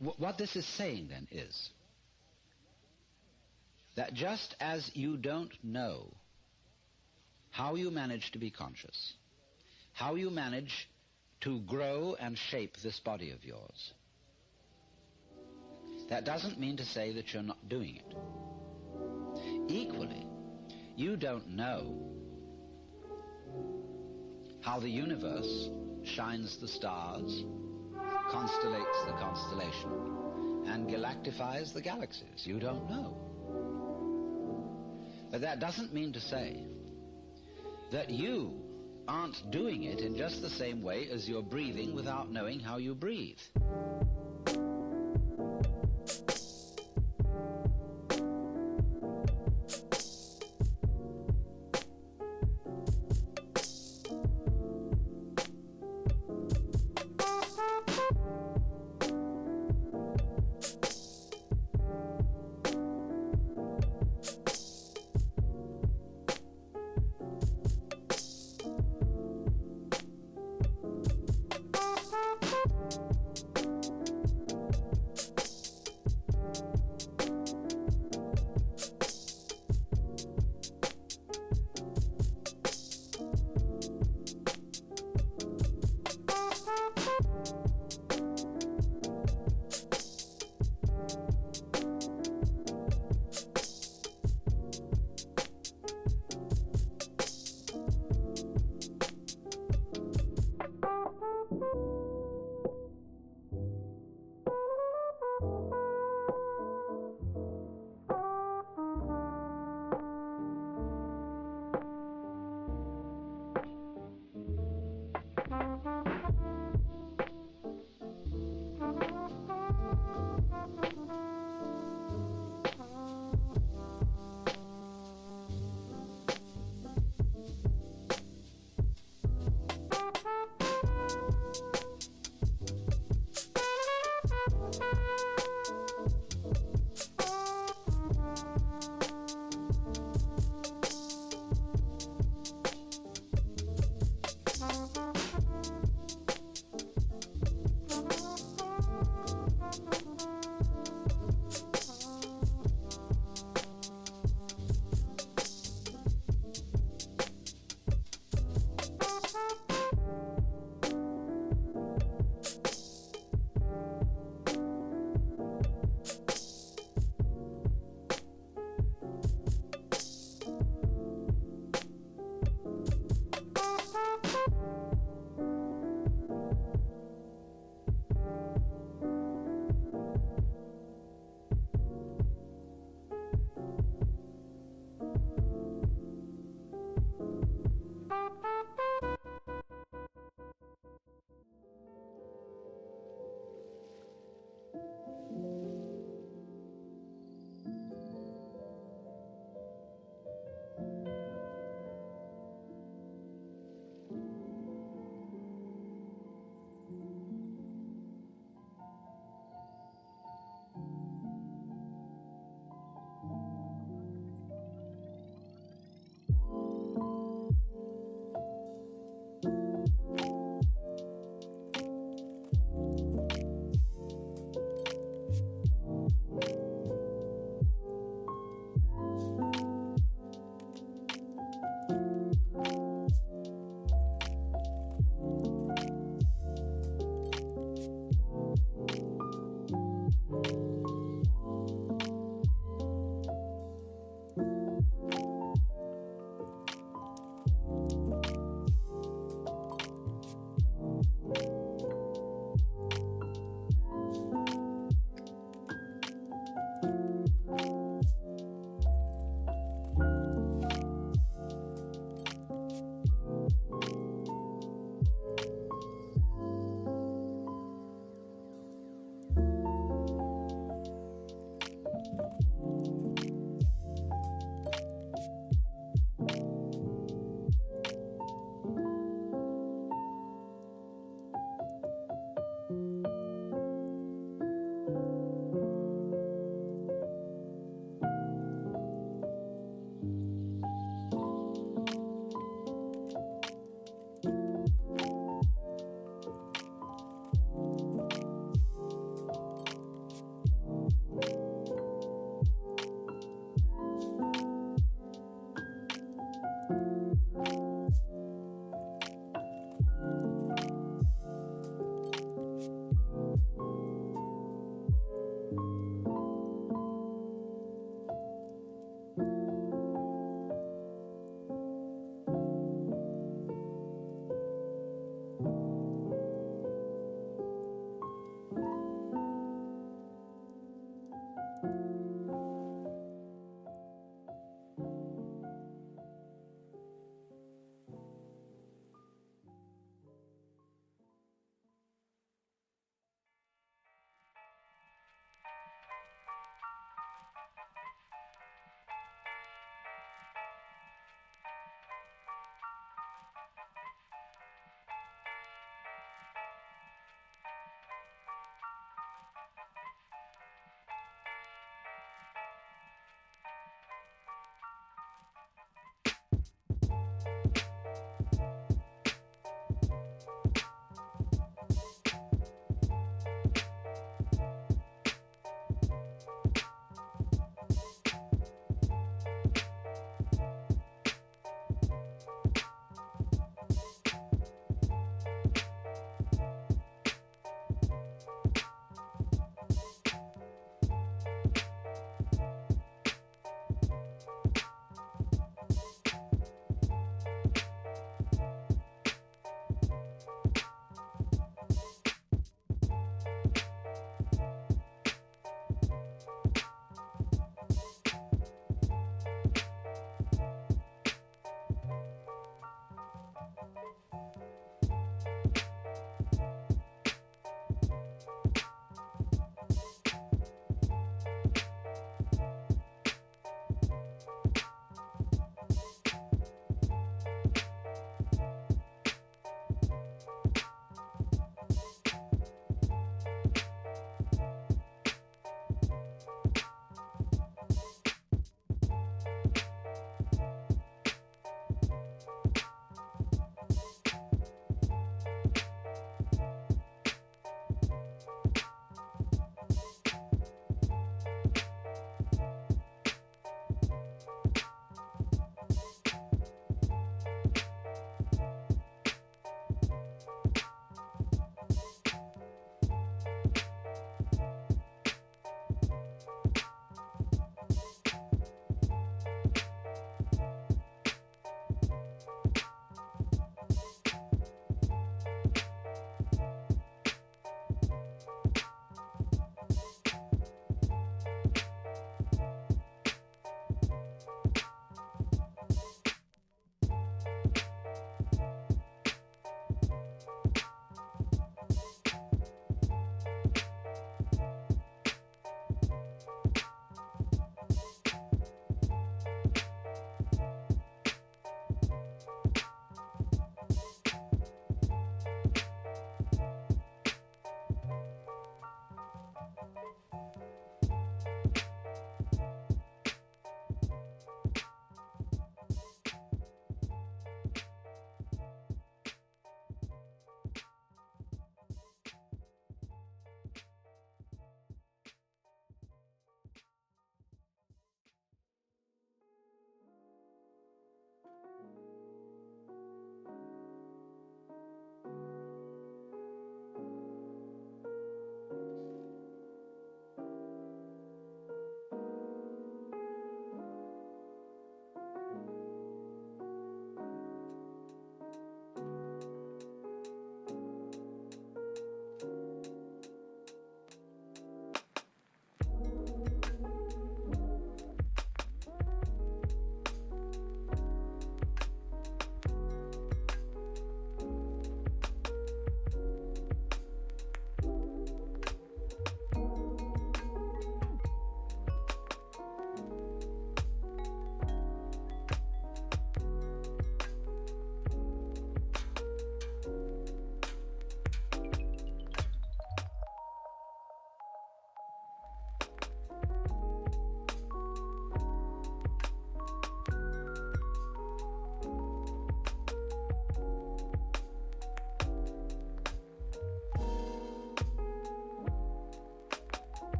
What this is saying then is that just as you don't know how you manage to be conscious, how you manage to grow and shape this body of yours, that doesn't mean to say that you're not doing it. Equally, you don't know how the universe shines the stars, constellates the constellation, and galactifies the galaxies. You don't know. But that doesn't mean to say that you aren't doing it in just the same way as you're breathing without knowing how you breathe.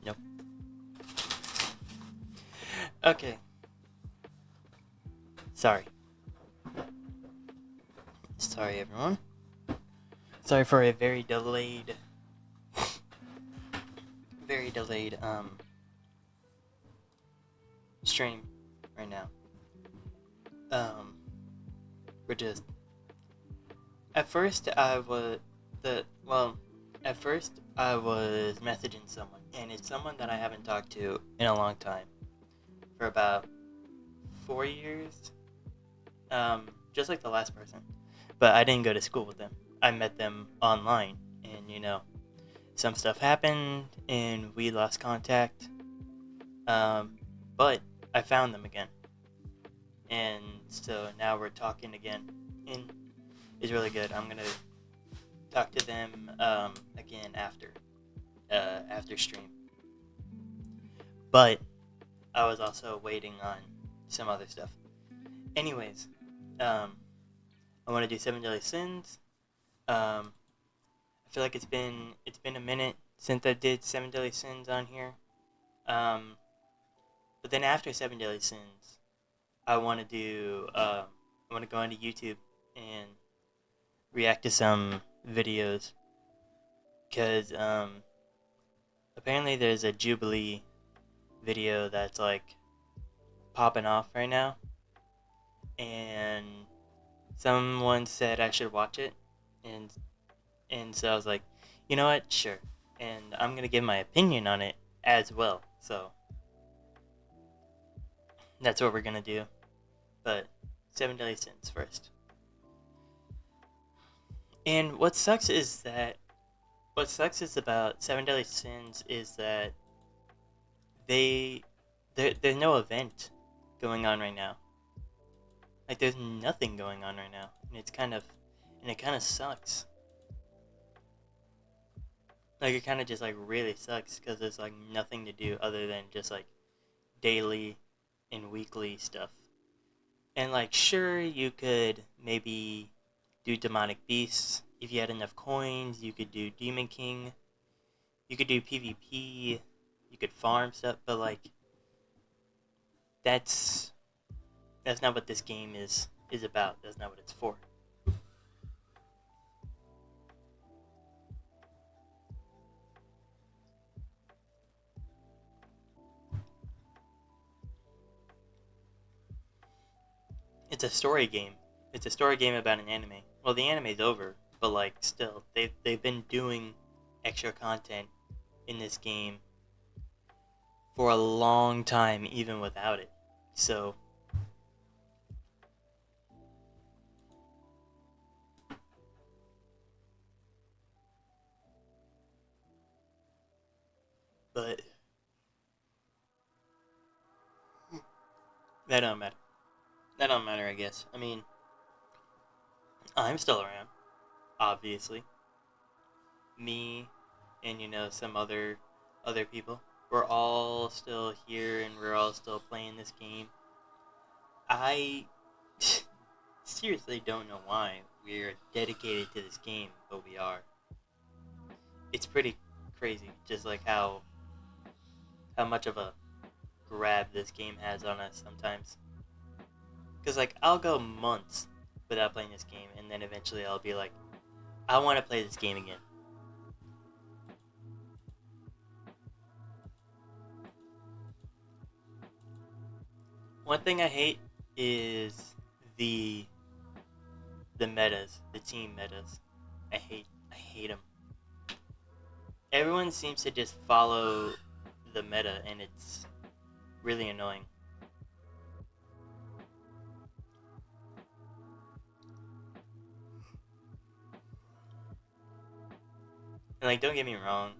Nope. Okay. Sorry. Sorry, everyone. Sorry for a very delayed, stream right now. We're just. At first, I was messaging someone, and it's someone that I haven't talked to in a long time, for about 4 years. Just like the last person, but I didn't go to school with them. I met them online, and some stuff happened, and we lost contact. But I found them again, and so now we're talking again, and it's really good. I'm gonna talk to them again after stream. But I was also waiting on some other stuff. Anyways, I want to do 7 Deadly Sins. I feel like it's been a minute since I did 7 Deadly Sins on here. But then after 7 Deadly Sins, I want to do. I want to go onto YouTube and react to some videos, because apparently there's a Jubilee video that's like popping off right now, and someone said I should watch it, and so I was like, you know what, sure, and I'm gonna give my opinion on it as well. So that's what we're gonna do. But 7 Deadly Sins first. And what sucks about 7 Deadly Sins is that there's no event going on right now. Like, there's nothing going on right now, and it kind of sucks. Like, it kind of just like really sucks, because there's like nothing to do other than just like daily and weekly stuff. And like, sure, you could maybe do Demonic Beasts. If you had enough coins, you could do Demon King. You could do PvP. You could farm stuff, but like, that's not what this game is about. That's not what it's for. It's a story game. It's a story game about an anime. Well, the anime's over, but like, still, they've been doing extra content in this game for a long time, even without it. So but that don't matter. That don't matter, I guess. I mean, I'm still around, obviously. Me and some other people. We're all still here, and we're all still playing this game. I seriously don't know why we're dedicated to this game, but we are. It's pretty crazy, just like how much of a grab this game has on us sometimes. Because like, I'll go months without playing this game, and then eventually I'll be like, I want to play this game again. One thing I hate is the metas, the team metas. I hate them. Everyone seems to just follow the meta, and it's really annoying. And like, don't get me wrong,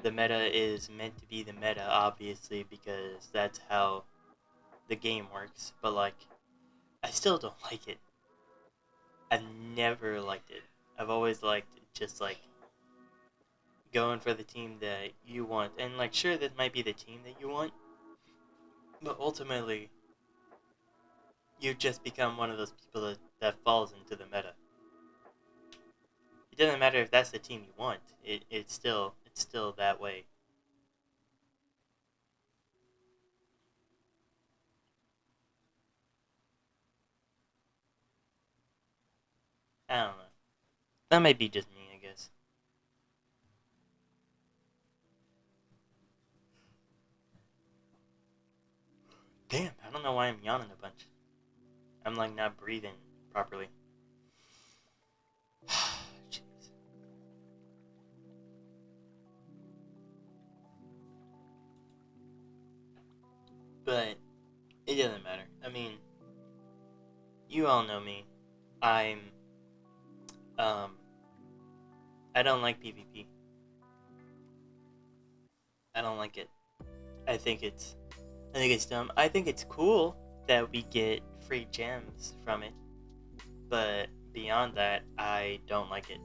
the meta is meant to be the meta, obviously, because that's how the game works, but like, I still don't like it. I've never liked it. I've always liked just like going for the team that you want, and like, sure, that might be the team that you want, but ultimately you just become one of those people that falls into the meta. It doesn't matter if that's the team you want. It's still that way. I don't know. That might be just me, I guess. Damn, I don't know why I'm yawning a bunch. I'm like not breathing properly. Jeez. But it doesn't matter. I mean, you all know me. I'm I don't like PvP. I don't like it. I think it's dumb. I think it's cool that we get free gems from it. But beyond that, I don't like it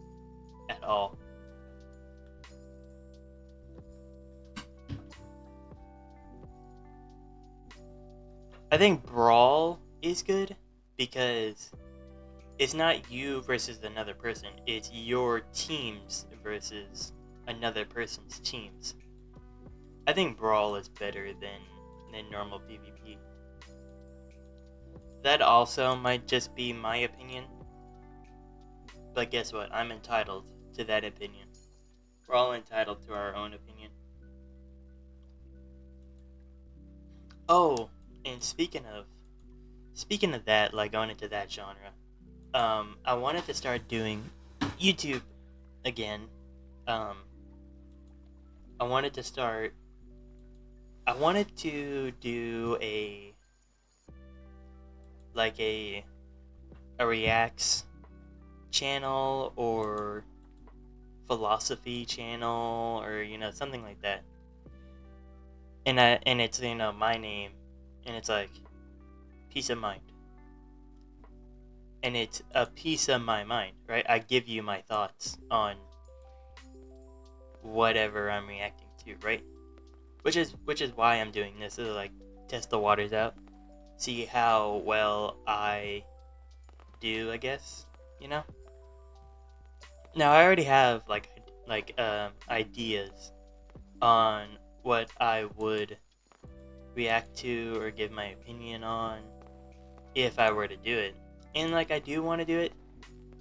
at all. I think Brawl is good because it's not you versus another person. It's your teams versus another person's teams. I think Brawl is better than normal PvP. That also might just be my opinion. But guess what? I'm entitled to that opinion. We're all entitled to our own opinion. Oh, and speaking of that, like going into that genre, I wanted to start doing YouTube again. I wanted to do a reacts channel or philosophy channel or something like that. And it's my name, and it's like peace of mind. And it's a piece of my mind, right? I give you my thoughts on whatever I'm reacting to, right? Which is why I'm doing this, is like test the waters out, see how well I do, I guess, Now I already have ideas on what I would react to or give my opinion on if I were to do it. And I do want to do it,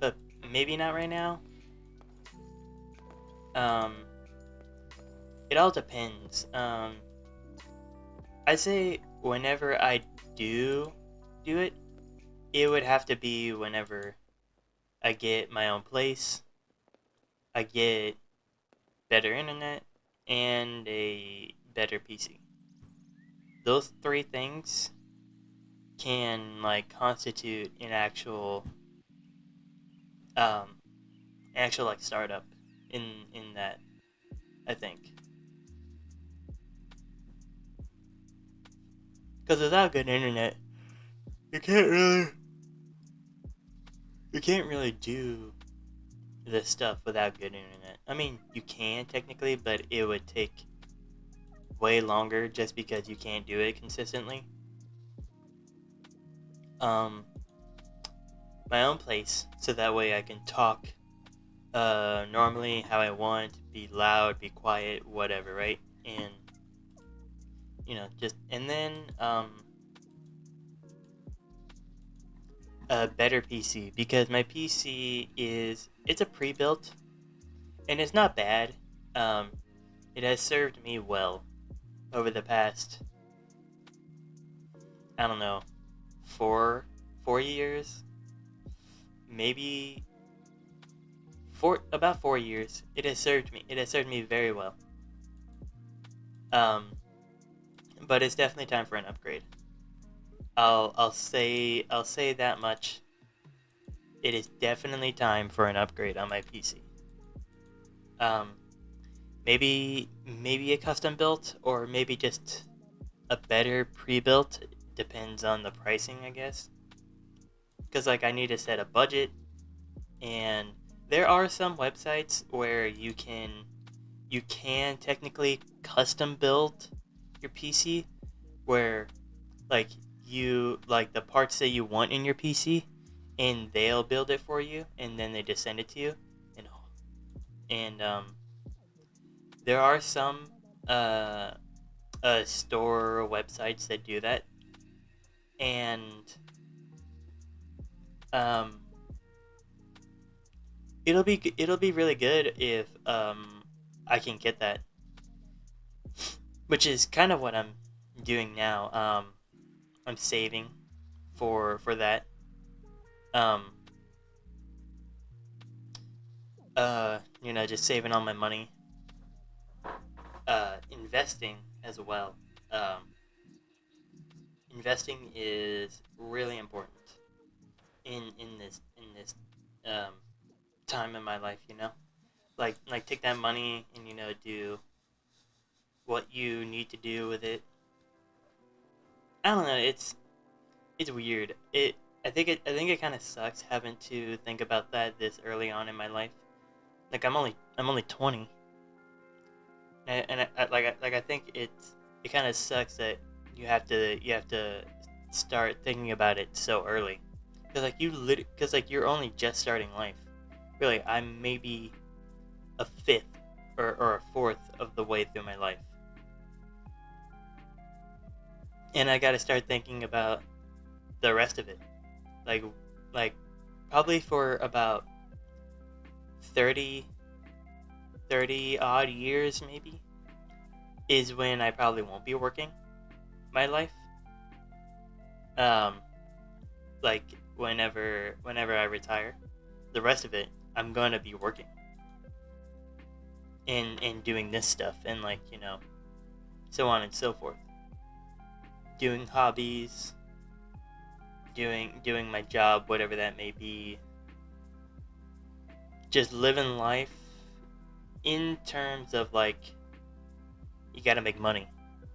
but maybe not right now. It all depends. I say whenever I do it, it would have to be whenever I get my own place, I get better internet, and a better PC. Those three things can constitute an actual startup in that, I think. Because without good internet, you can't really do this stuff without good internet. I mean, you can technically, but it would take way longer just because you can't do it consistently. My own place, so that way I can talk normally how I want, be loud, be quiet, whatever, right? And and then a better PC, because my PC it's a pre-built and it's not bad. It has served me well over the past, I don't know, 4 years, maybe about 4 years. It has served me very well. But it's definitely time for an upgrade. I'll say that much. It is definitely time for an upgrade on my PC. Maybe a custom built, or maybe just a better pre-built. Depends on the pricing, I guess. Because I need to set a budget, and there are some websites where you can technically custom build your PC, where you the parts that you want in your PC, and they'll build it for you, and then they just send it to you. And there are some store websites that do that, and it'll be really good if I can get that, which is kind of what I'm doing now. I'm saving for that. Um, just saving all my money. Investing as well. Um, Investing is really important in this um, time in my life. Like take that money and do what you need to do with it. I don't know. It's weird. I think it kind of sucks having to think about that this early on in my life. Like I'm only 20, and I think it kind of sucks that you have to start thinking about it so early, because like you're only just starting life. Really, I'm maybe a fifth or a fourth of the way through my life, and I got to start thinking about the rest of it. Like like probably for about 30 30 odd years maybe is when I probably won't be working my life. Um, like whenever I retire, the rest of it I'm gonna be working and doing this stuff and so on and so forth. Doing hobbies, doing my job, whatever that may be. Just living life in terms of you gotta make money.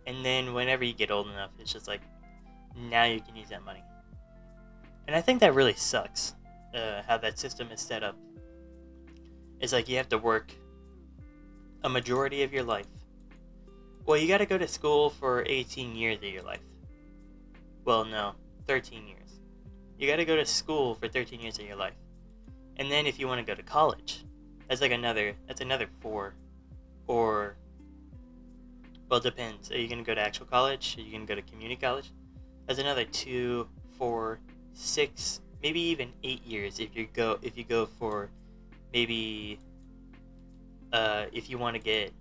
And then whenever you get old enough, it's just like now you can use that money. And I think that really sucks. How that system is set up. It's like you have to work a majority of your life. Well, you got to go to school for 18 years of your life. Well, no, 13 years. You got to go to school for 13 years of your life. And then if you want to go to college, that's another 4. Or, well, it depends. Are you going to go to actual college? Are you going to go to community college? That's another 2, 4, 6, maybe even 8 years if you go for maybe if you want to get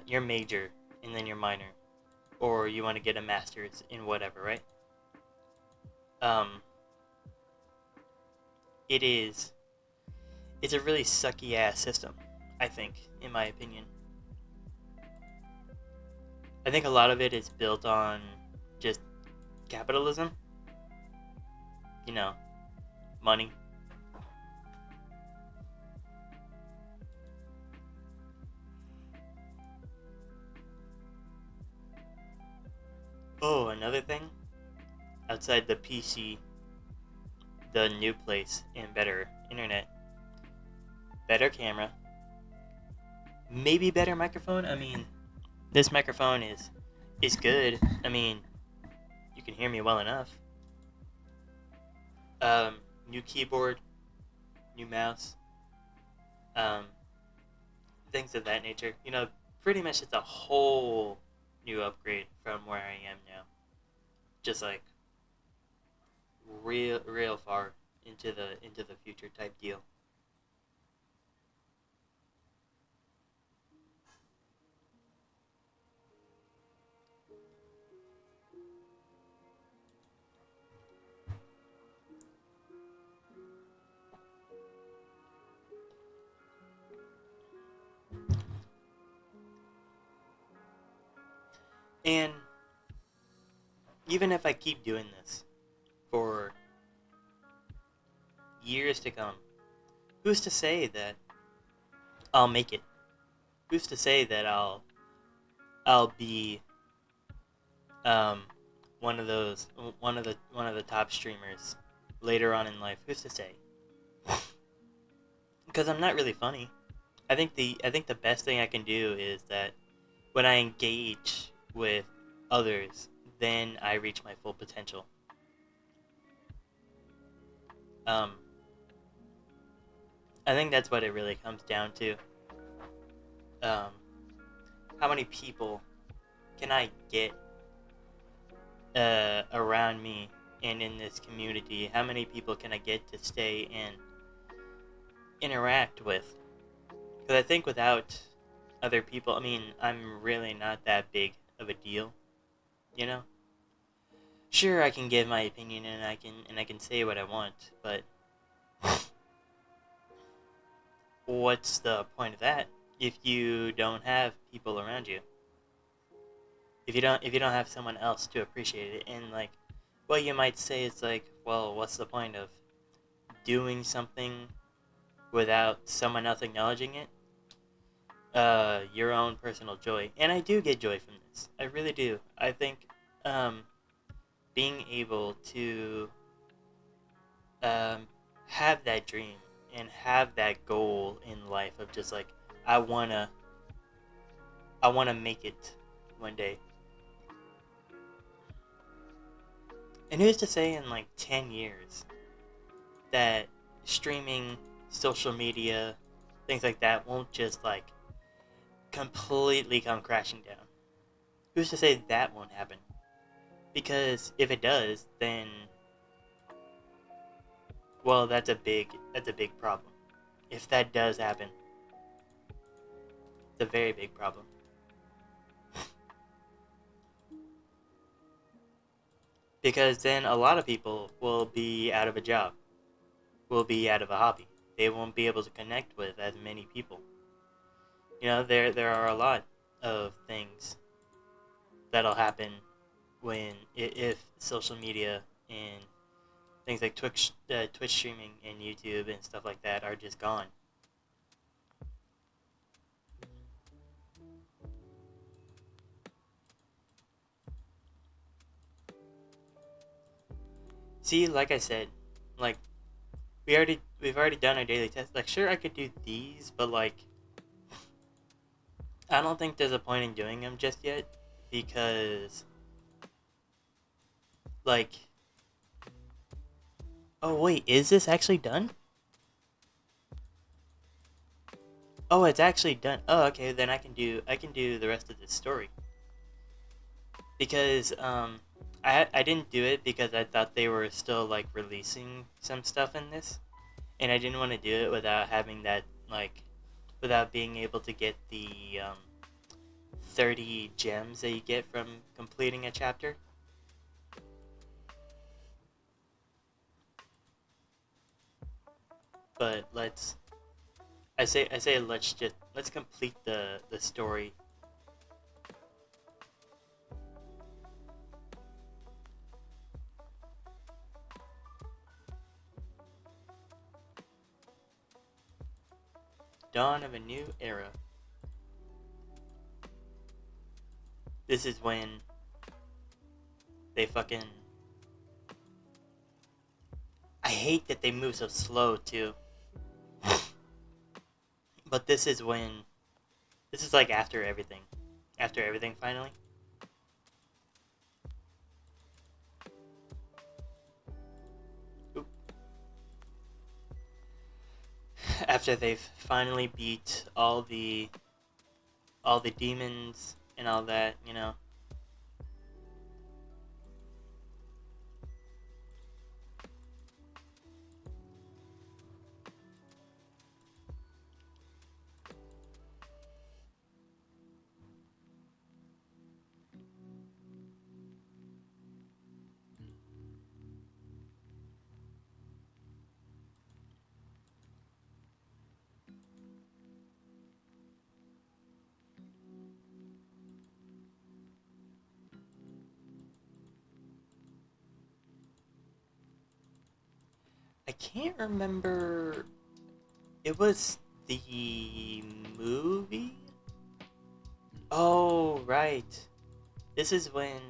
your major and then your minor, or you want to get a master's in whatever, right? Um, it's a really sucky ass system, I think, in my opinion. I think a lot of it is built on just capitalism, money. Oh, another thing, outside the PC, the new place and better internet, better camera, maybe better microphone. I mean, this microphone is good. I mean, you can hear me well enough. New keyboard, new mouse, um, things of that nature. Pretty much it's a whole new upgrade from where I am now. Just like real far into the future type deal. And even if I keep doing this for years to come, who's to say that I'll make it? Who's to say that I'll be um one of the top streamers later on in life? Who's to say? Because I'm not really funny. I think the best thing I can do is that when I engage with others, then I reach my full potential. Um, I think that's what it really comes down to. Um, how many people can I get around me and in this community? How many people can I get to stay interact with. Because I think without other people, I mean, I'm really not that big of a deal, you know? Sure, I can give my opinion and I can say what I want, but what's the point of that if you don't have people around you? If you don't have someone else to appreciate it, and like, well, you might say it's like, well, what's the point of doing something without someone else acknowledging it? Your own personal joy, and I do get joy from this. I really do. I think, um, being able to um, have that dream and have that goal in life of just like I wanna I wanna make it one day. And who's to say in like 10 years that streaming, social media, things like that won't just like completely come crashing down? Who's to say that won't happen? Because if it does, then well, that's a big problem. If that does happen, it's a very big problem. Because then a lot of people will be out of a job, will be out of a hobby. They won't be able to connect with as many people. You know, there are a lot of things that'll happen when if social media and things like Twitch streaming and YouTube and stuff like that are just gone. See, like I said, like we've already done our daily test. Like, sure, I could do these, but like, I don't think there's a point in doing them just yet because, like, oh wait, is this actually done? Oh, it's actually done. Oh, okay, then I can do the rest of this story because I didn't do it because I thought they were still like releasing some stuff in this, and I didn't want to do it without having that like without being able to get the 30 gems that you get from completing a chapter. But I say let's complete the story. Dawn of a new era. This is when they fucking. I hate that they move so slow too. But this is when. This is like after everything. After everything finally. Oop. After they've finally beat all the demons and all that, you know. I can't remember. It was the movie? Oh, right. This is when.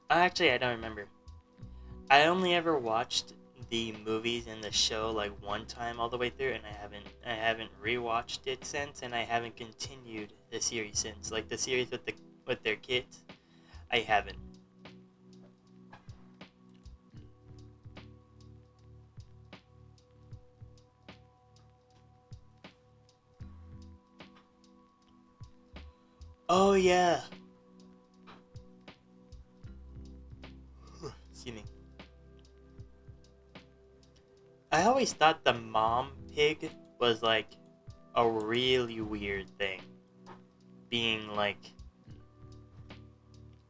Actually, I don't remember. I only ever watched the movies and the show like one time all the way through, and I haven't rewatched it since, and I haven't continued the series since. Like the series with their kids, I haven't. Oh yeah. Excuse me. I always thought the mom pig was like a really weird thing, being like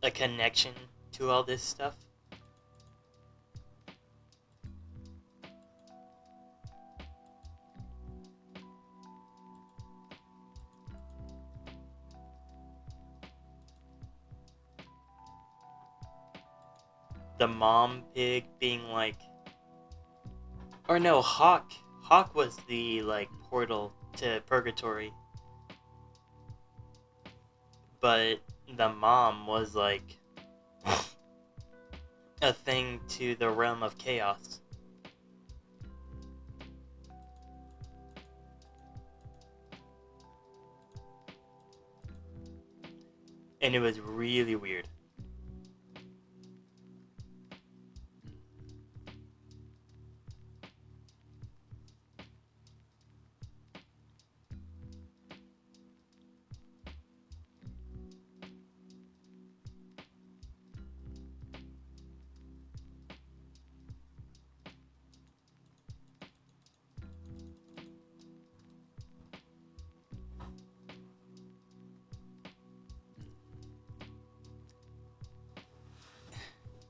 a connection to all this stuff. The mom pig being like, or no, Hawk. Hawk was the like portal to purgatory, but the mom was like a thing to the realm of chaos. And it was really weird.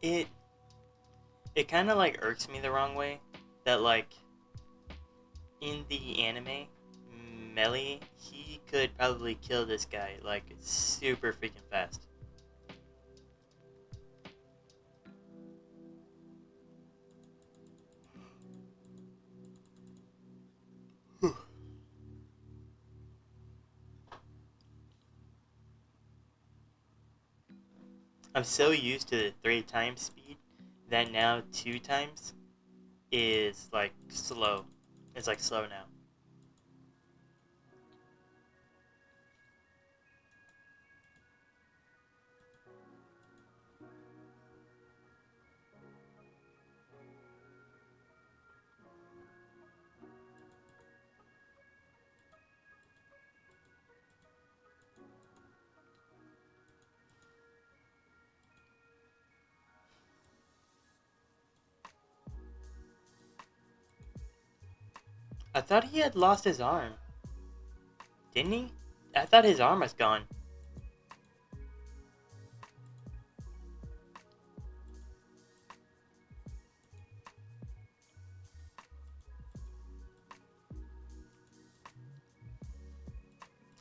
It it kind of like irks me the wrong way that like in the anime, Melee, he could probably kill this guy like super freaking fast. I'm so used to the 3 times speed that now 2 times is like slow. It's like slow now. I thought he had lost his arm. Didn't he? I thought his arm was gone.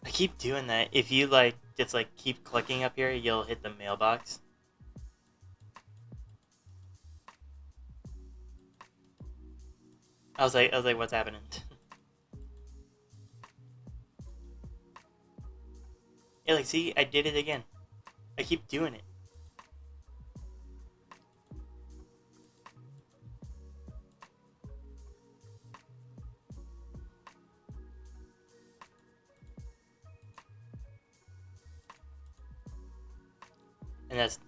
I keep doing that. If you like just like keep clicking up here, you'll hit the mailbox. I was like, what's happening? Yeah, like, see, I did it again. I keep doing it. And that's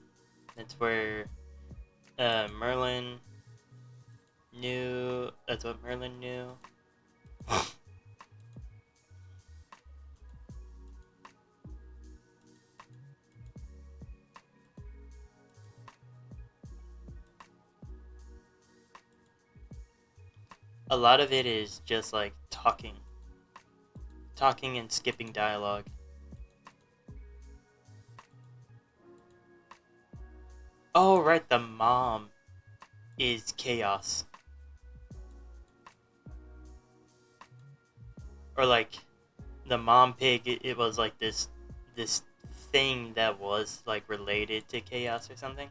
where Merlin knew. That's what Merlin knew. A lot of it is just like talking and skipping dialogue. Oh right, the mom is chaos. Or like the mom pig, it was like this thing that was like related to chaos or something.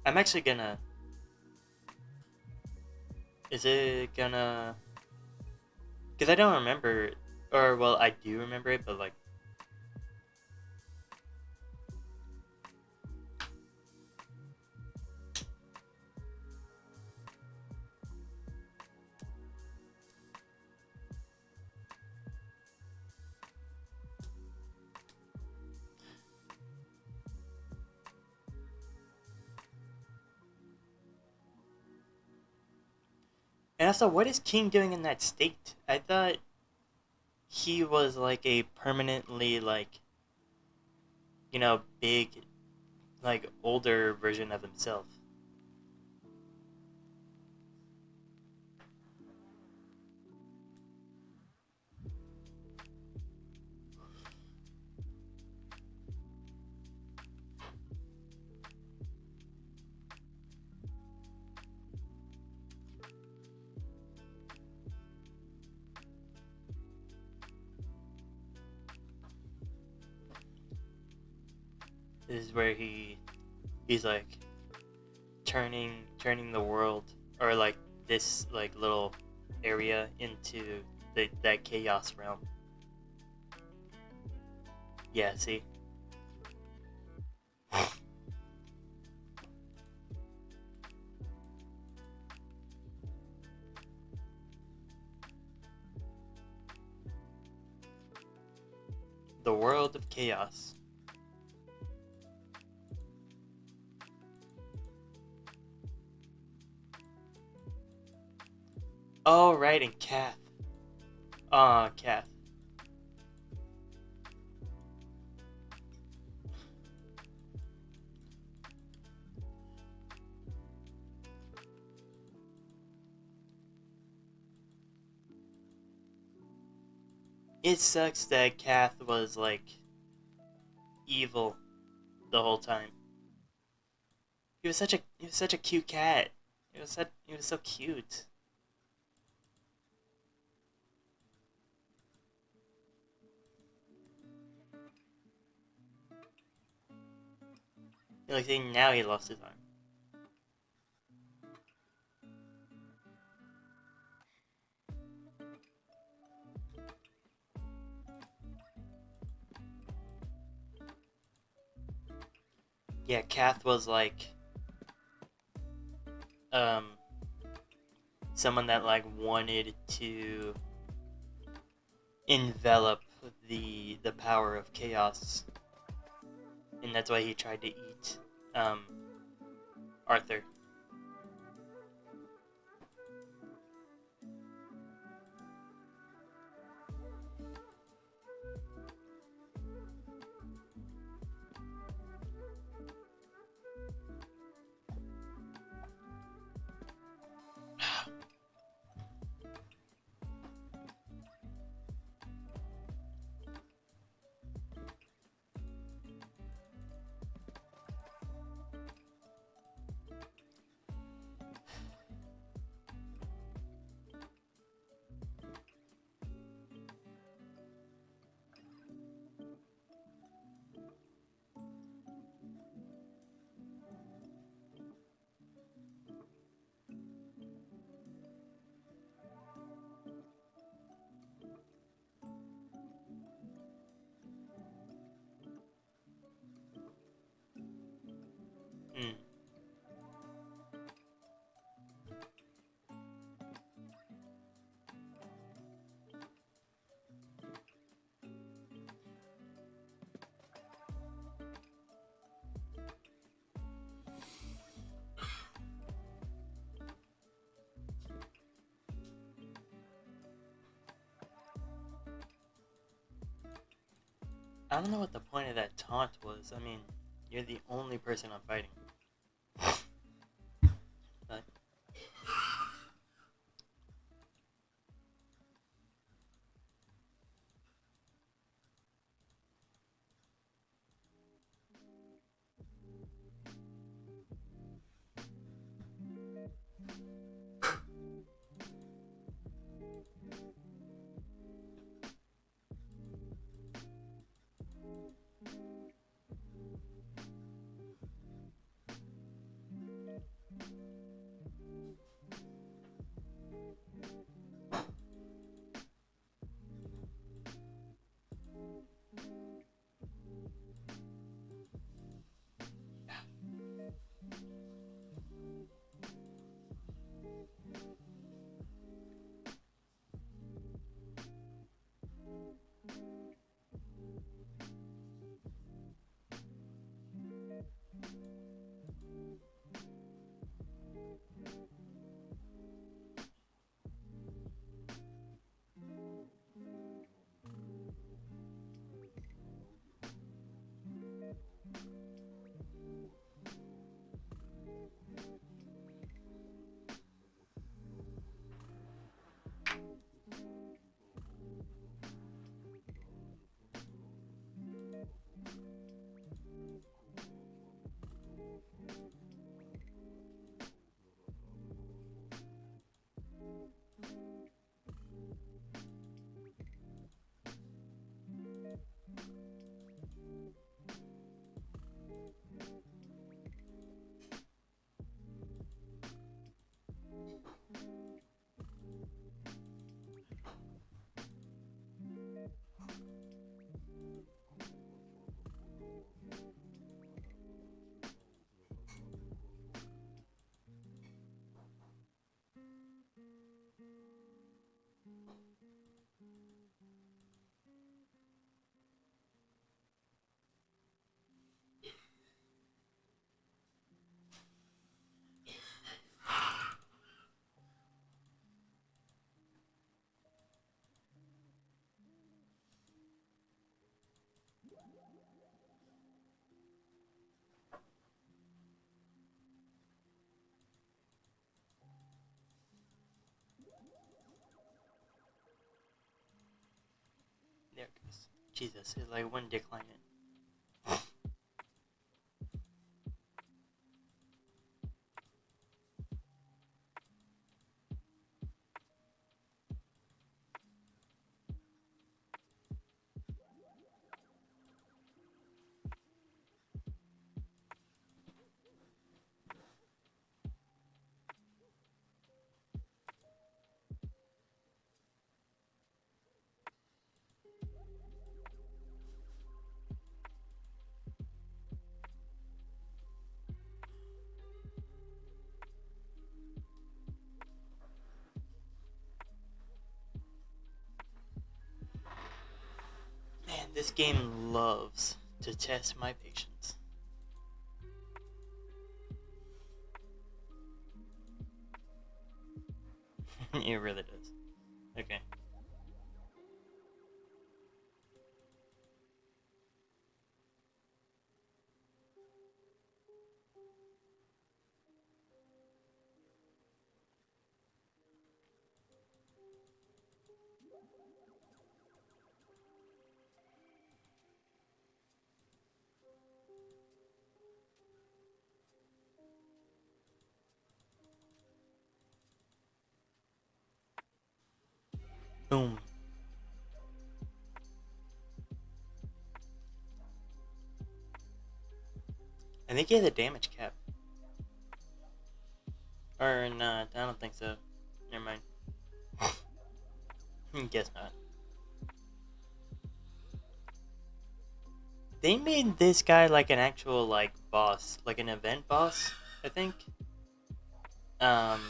I'm actually gonna. Is it gonna? Because I don't remember, or well, I do remember it, but like. And also, what is King doing in that state? I thought he was like a permanently, like, big, like, older version of himself. This is where he's like turning the world, or like this like little area into that chaos realm. Yeah, see? The world of chaos. Oh, right, and Kath. Kath. It sucks that Kath was like evil the whole time. He was such a cute cat. He was so cute. Like, now he lost his arm. Yeah, Kath was like um someone that like wanted to envelop the power of chaos, and that's why he tried to eat um Arthur. Mm. I don't know what the point of that taunt was. I mean, you're the only person I'm fighting. But Jesus, it like wouldn't decline it. Man, this game loves to test my patience. It really does. Okay. Boom. I think he has a damage cap. Or not, I don't think so. Never mind. Guess not. They made this guy like an actual like boss, like an event boss, I think. Um,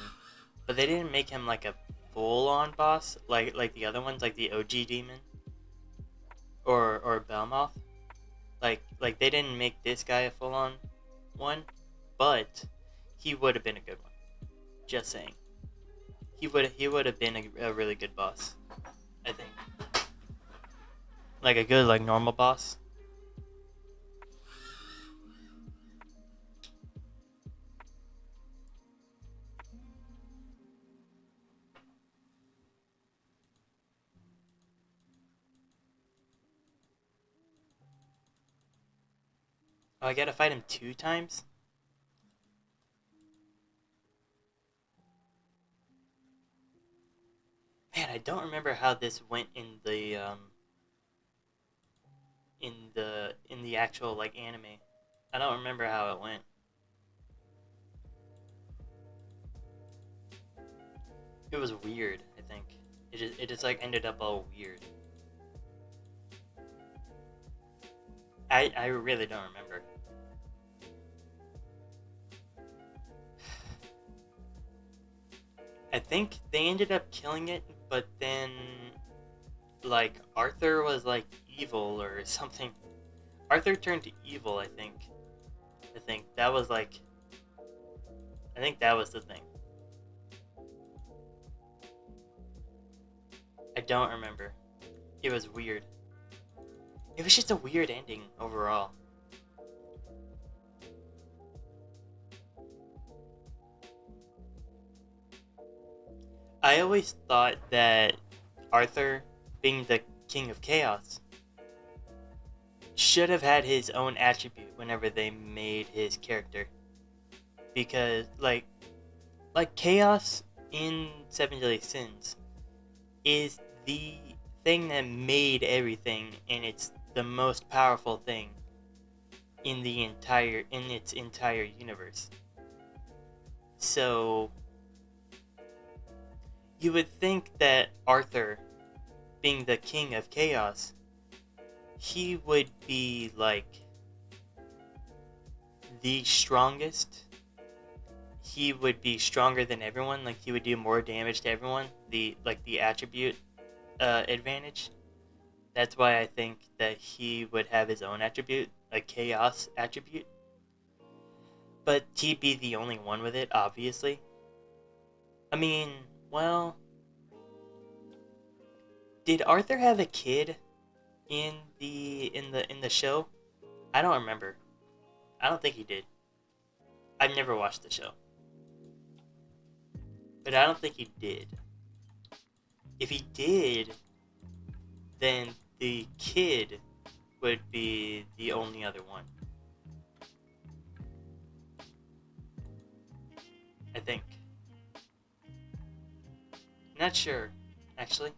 but they didn't make him like a full-on boss, like the other ones, like the OG demon or Belmoth. Like they didn't make this guy a full-on one, but he would have been a good one. Just saying, he would have been a really good boss, I think. Like a good like normal boss. Oh, I gotta fight him 2 times? Man, I don't remember how this went in the actual like anime. I don't remember how it went. It was weird, I think. It just like ended up all weird. I really don't remember. I think they ended up killing it, but then like Arthur was like evil or something. Arthur turned to evil, I think. That was like I think that was the thing. I don't remember. It was weird. It was just a weird ending overall. I always thought that Arthur, being the King of Chaos, should have had his own attribute whenever they made his character. Because like Chaos in Seven Deadly Sins is the thing that made everything, and it's the most powerful thing in its entire universe. So you would think that Arthur, being the King of Chaos, he would be like the strongest. He would be stronger than everyone. Like he would do more damage to everyone. The attribute advantage. That's why I think that he would have his own attribute, a chaos attribute. But he'd be the only one with it, obviously. I mean, well, did Arthur have a kid in the show? I don't remember. I don't think he did. I've never watched the show. But I don't think he did. If he did, then the kid would be the only other one. I think. Not sure, actually.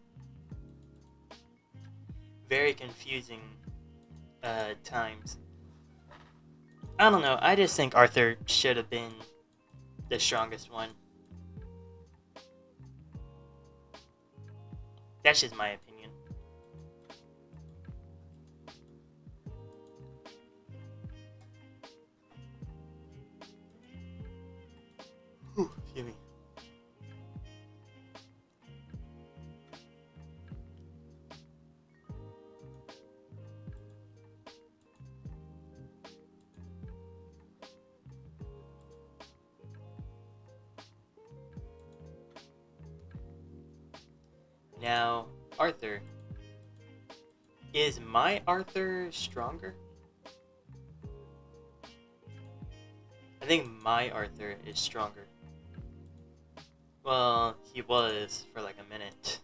Very confusing times. I don't know, I just think Arthur should have been the strongest one. That's just my opinion. Whew, excuse me. Now, Arthur. Is my Arthur stronger? I think my Arthur is stronger. Well, he was for like a minute.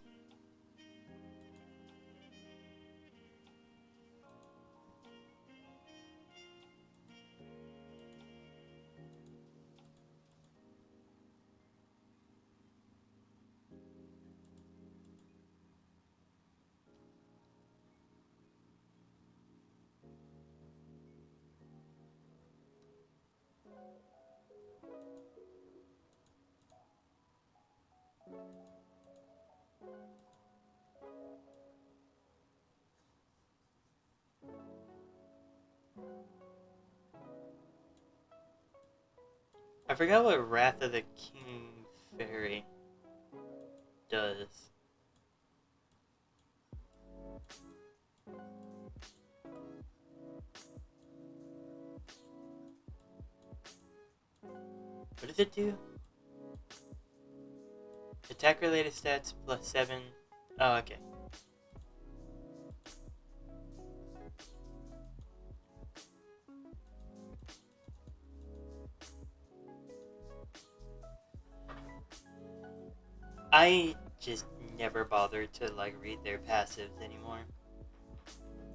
I forgot what Wrath of the King Fairy does. What does it do? Attack related stats plus 7. Oh, okay. I just never bothered to like read their passives anymore.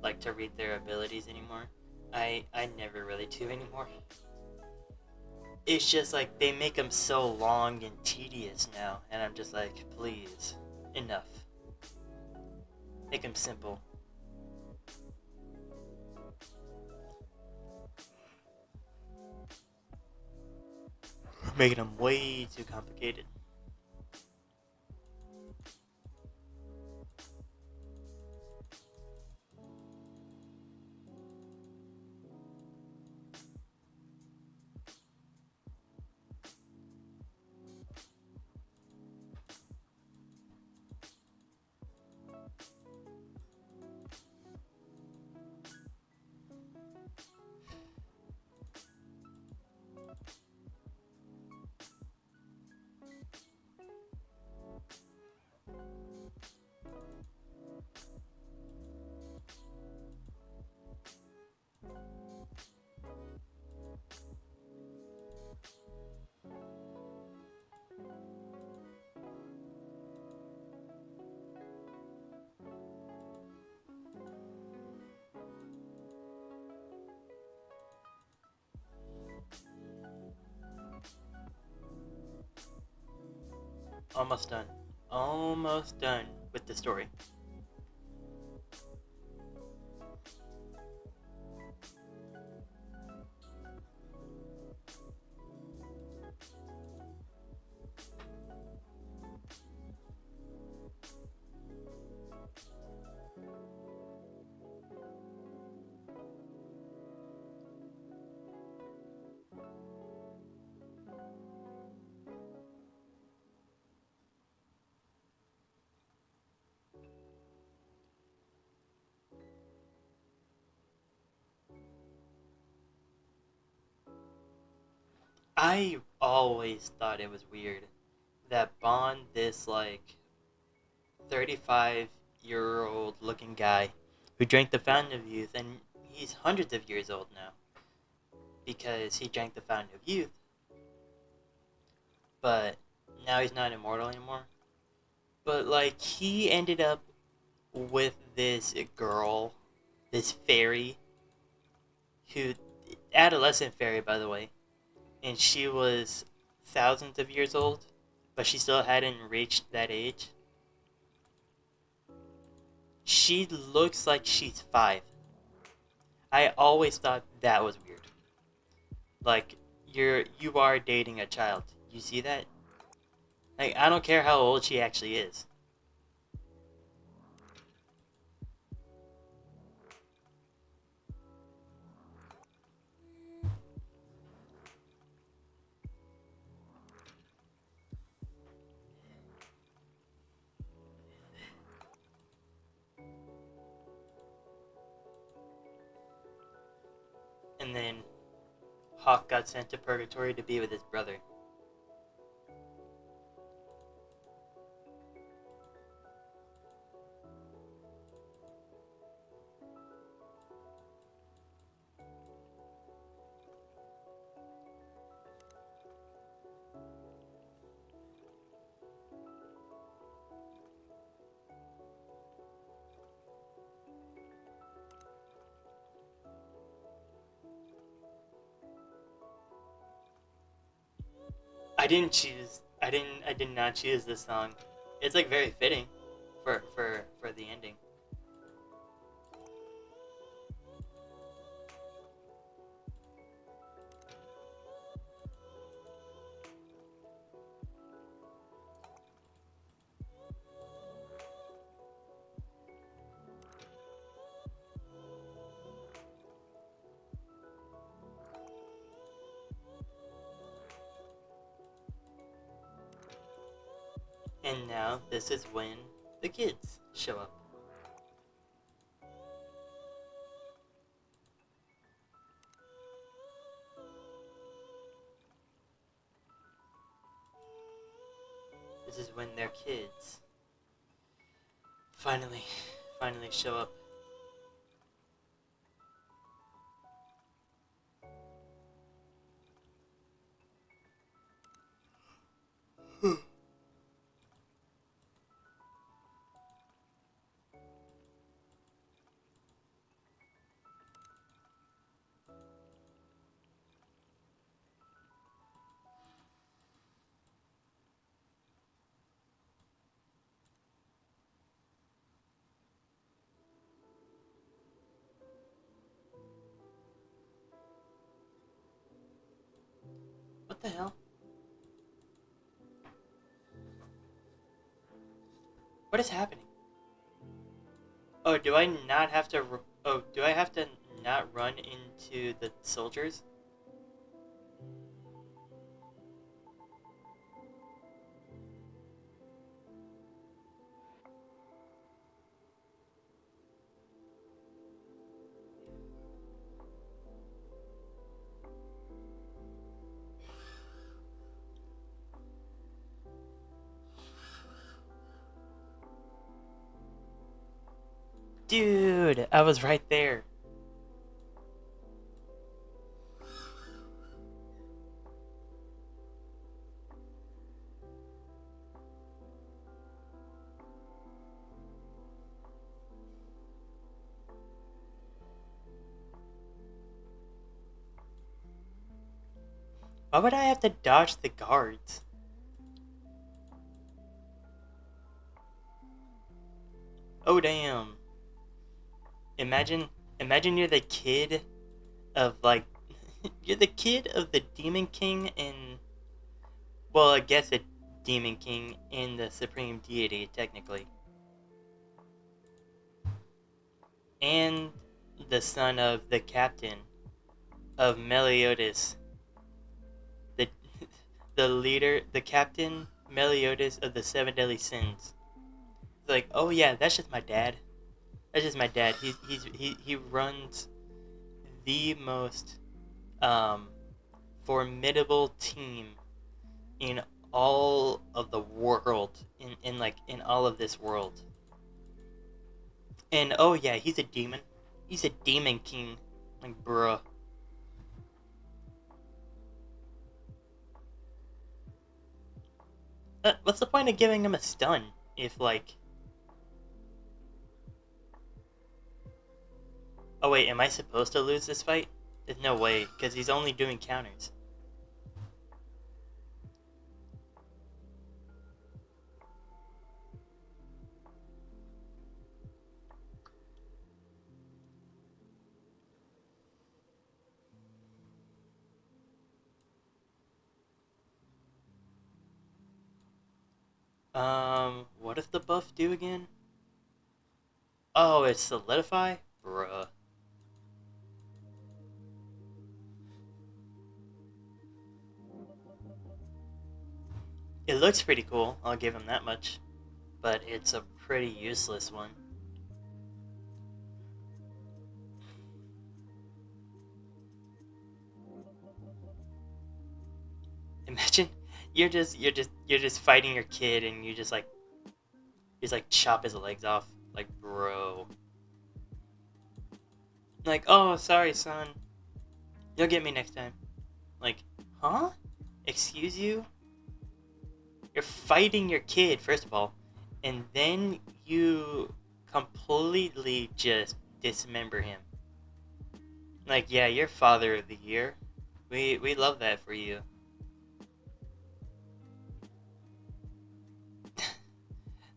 Like to read their abilities anymore. I never really do anymore. It's just like they make them so long and tedious now, and I'm just like, please, enough. Make them simple. Making them way too complicated. Almost done. Almost done with the story. I always thought it was weird that Bond, this like 35-year-old looking guy who drank the Fountain of Youth, and he's hundreds of years old now because he drank the Fountain of Youth, but now he's not immortal anymore. But like he ended up with this girl, this fairy, who, adolescent fairy, by the way, and she was thousands of years old, but she still hadn't reached that age. She looks like she's 5. I always thought that was weird. Like, you are dating a child. You see that? Like, I don't care how old she actually is. And then Hawk got sent to purgatory to be with his brother. I did not choose this song. It's like very fitting for the ending. And now this is when the kids show up. This is when their kids finally show up. What the hell? What is happening? Oh, do I not have to... Oh, do I have to not run into the soldiers? Dude, I was right there. Why would I have to dodge the guards? Oh damn. Imagine you're the kid of like you're the kid of the Demon King and, well, I guess a Demon King and the Supreme Deity technically. And the son of the captain of Meliodas, the the leader, the captain Meliodas of the Seven Deadly Sins. It's like, oh yeah, that's just my dad. That's just my dad. He runs the most formidable team in all of the world, in all of this world. And oh yeah, he's a demon. He's a demon king. Like, bruh. What's the point of giving him a stun if, like, Oh wait, am I supposed to lose this fight? There's no way, because he's only doing counters. What does the buff do again? Oh, it's solidify? Bruh. It looks pretty cool, I'll give him that much. But it's a pretty useless one. Imagine you're just fighting your kid and you just like chop his legs off. Like, bro. Like, oh, sorry, son. You'll get me next time. Like, huh? Excuse you? You're fighting your kid, first of all, and then you completely just dismember him. Like, yeah, you're father of the year. We love that for you.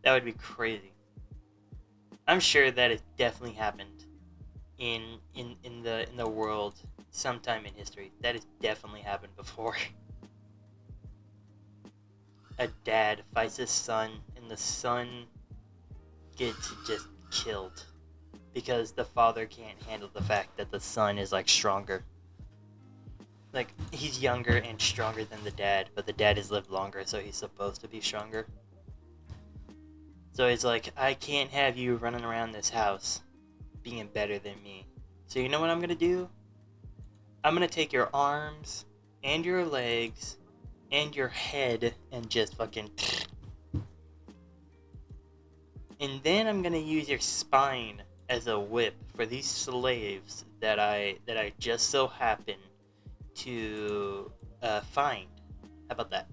That would be crazy. I'm sure that has definitely happened in the world sometime in history. That has definitely happened before. A dad fights his son, and the son gets just killed because the father can't handle the fact that the son is like stronger. Like, he's younger and stronger than the dad, but the dad has lived longer, so he's supposed to be stronger. So he's like, I can't have you running around this house being better than me. So you know what I'm gonna do? I'm gonna take your arms and your legs and your head and just fucking. And then I'm gonna use your spine as a whip for these slaves that I just so happen to find. How about that?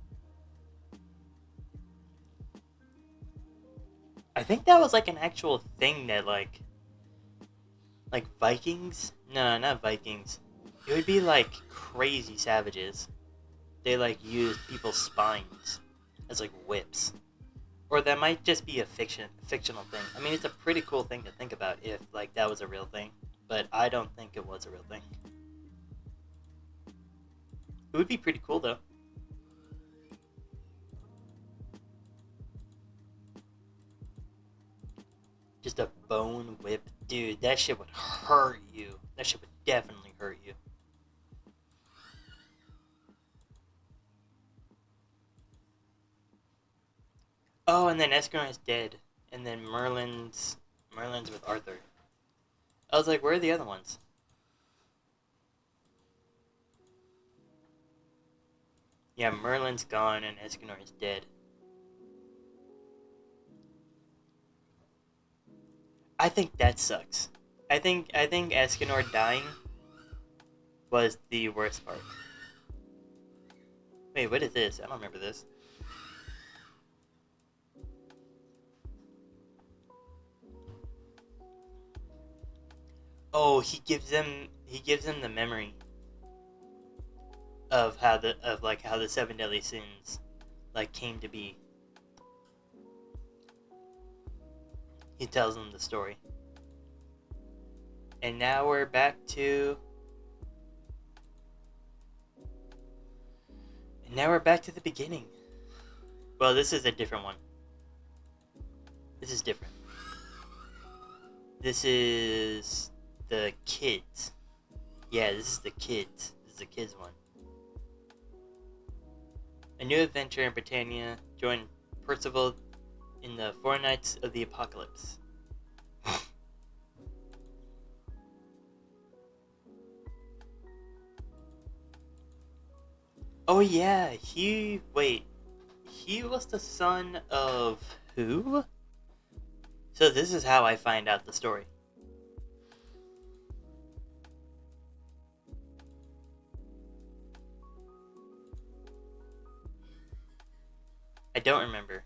I think that was like an actual thing that like Vikings. No, not Vikings. It would be like crazy savages. They like used people's spines as like whips. Or that might just be a fictional thing. I mean, it's a pretty cool thing to think about if like that was a real thing, but I don't think it was a real thing. It would be pretty cool though. Just a bone whip, dude. That shit would hurt you. That shit would definitely hurt you. Oh, and then Escaron is dead, and then Merlin's with Arthur. I was like, where are the other ones? Yeah, Merlin's gone and Escanor is dead. I think that sucks. I think Escanor dying was the worst part. Wait, what is this? I don't remember this. Oh, he gives them the memory of how the seven deadly sins like came to be. He tells them the story. And now we're back to the beginning. Well, this is a different one. This is different. This is the kids. Yeah, this is the kids. This is the kids one. A new adventure in Britannia. Join Percival in the Four Nights of the Apocalypse. Oh yeah, he was the son of who? So this is how I find out the story. I don't remember.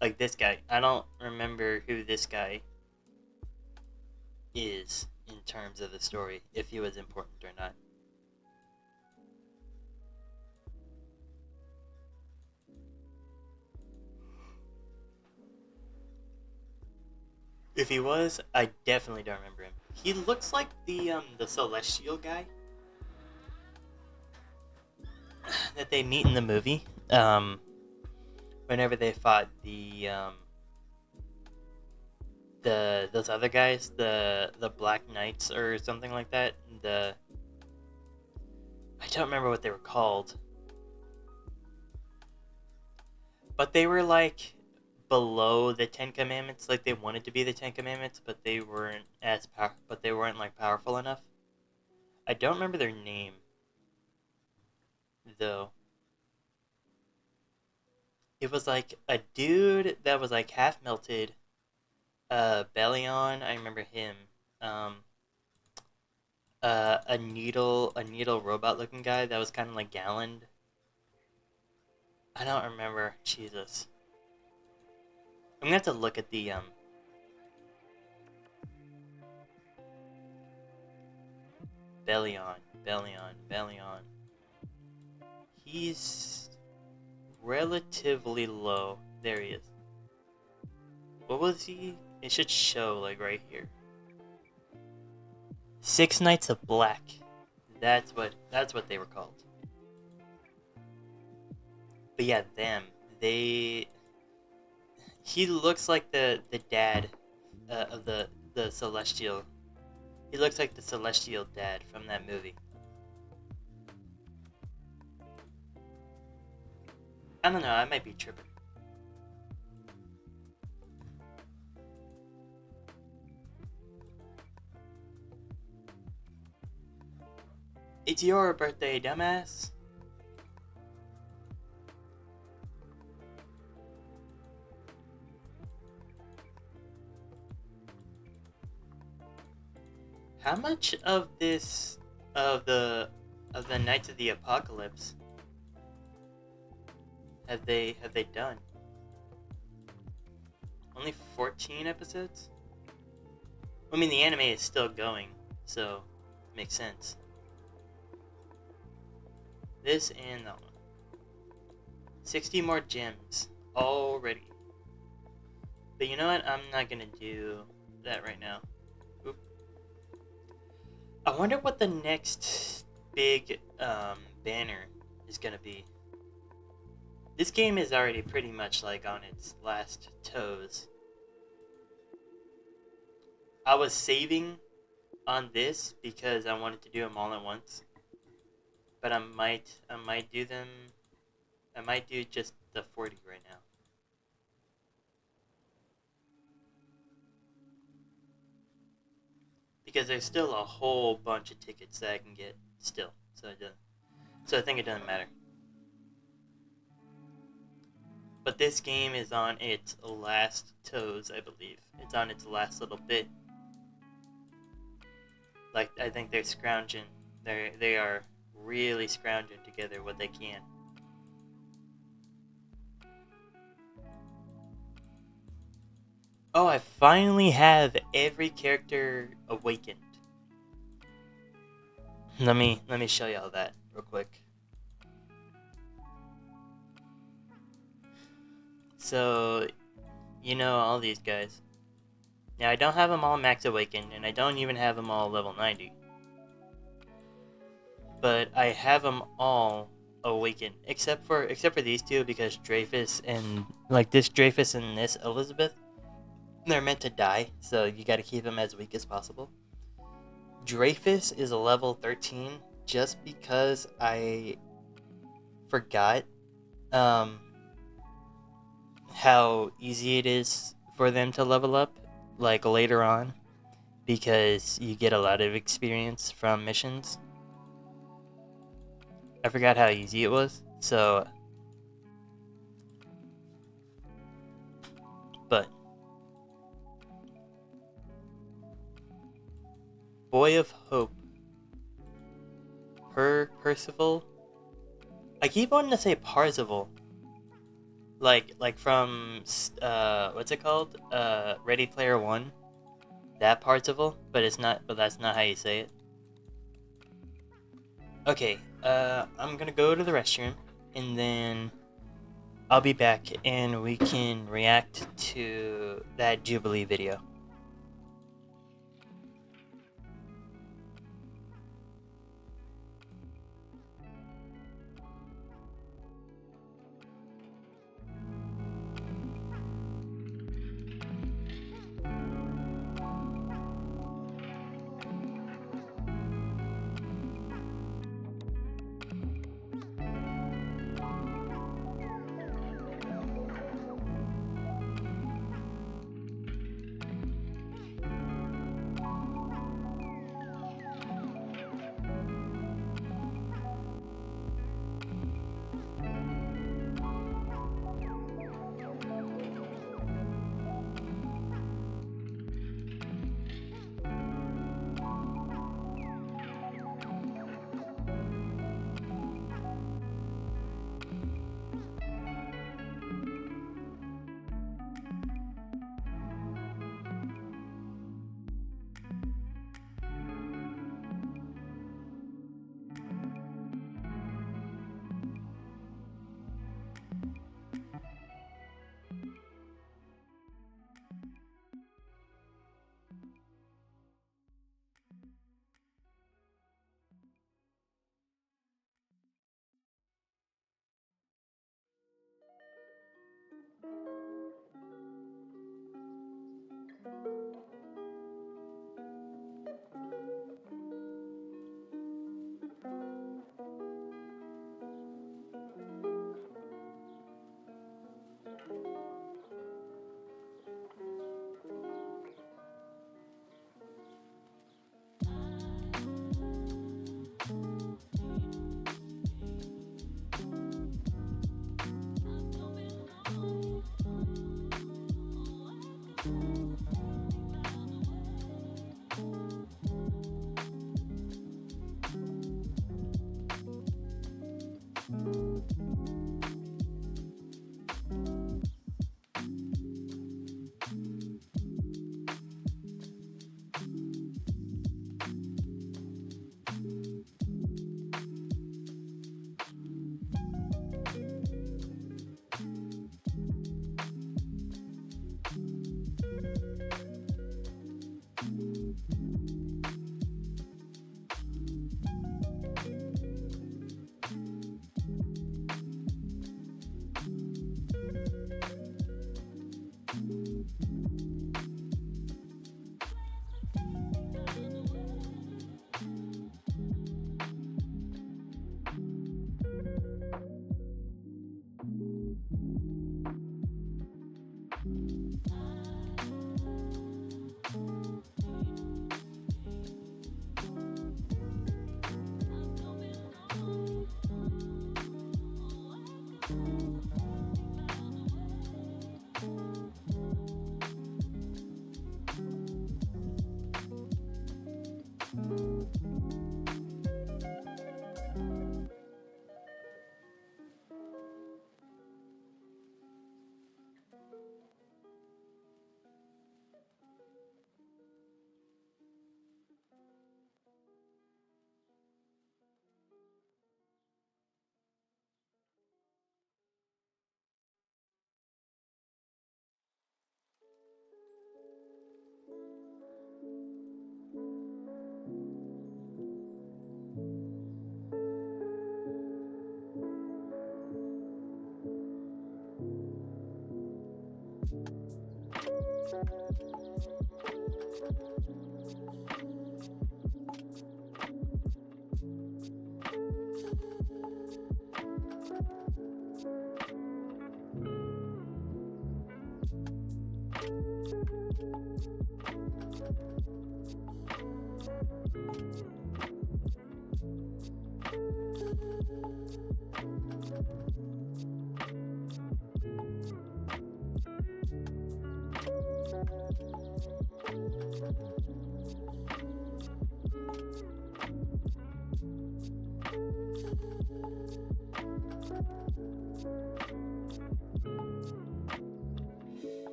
Like this guy. I don't remember who this guy is in terms of the story, if he was important or not. If he was, I definitely don't remember him. He looks like the celestial guy that they meet in the movie. Whenever they fought the those other guys, the Black Knights or something like that. I don't remember what they were called, but they were like below the Ten Commandments. Like they wanted to be the Ten Commandments, but they weren't but they weren't like powerful enough. I don't remember their name though. It was like a dude that was like half melted. Bellion, I remember him. Um, a needle robot looking guy that was kind of like Galland. I don't remember. Jesus. I'm gonna have to look at the Bellion. He's relatively low. There he is. What was he? It should show like right here. 6 Knights of Black. That's what they were called. But yeah, them. He looks like the dad of the celestial. He looks like the celestial dad from that movie. I don't know, I might be tripping. It's your birthday, dumbass. How much of this of the Knights of the Apocalypse have they done? Only 14 episodes? I mean, the anime is still going, so it makes sense. This and that one. 60 more gems already. But you know what? I'm not gonna do that right now. Oop. I wonder what the next big banner is gonna be. This game is already pretty much like on its last toes. I was saving on this because I wanted to do them all at once. But I might do them. I might do just the 40 right now. Because there's still a whole bunch of tickets that I can get still. So I think it doesn't matter. But this game is on its last toes, I believe. It's on its last little bit. Like, I think they're scrounging. They are really scrounging together what they can. Oh, I finally have every character awakened. Let me show y'all that real quick. So, you know all these guys. Now, I don't have them all max awakened, and I don't even have them all level 90. But I have them all awakened, except for these two, because Dreyfus and this Dreyfus and this Elizabeth, they're meant to die, so you got to keep them as weak as possible. Dreyfus is a level 13 just because I forgot how easy it is for them to level up like later on, because you get a lot of experience from missions. I forgot how easy it was, so but Boy of Hope, Percival. I keep wanting to say Parzival. like from what's it called? Ready Player One. That Parzival, but it's not. But that's not how you say it. Okay. I'm gonna go to the restroom, and then I'll be back, and we can react to that Jubilee video.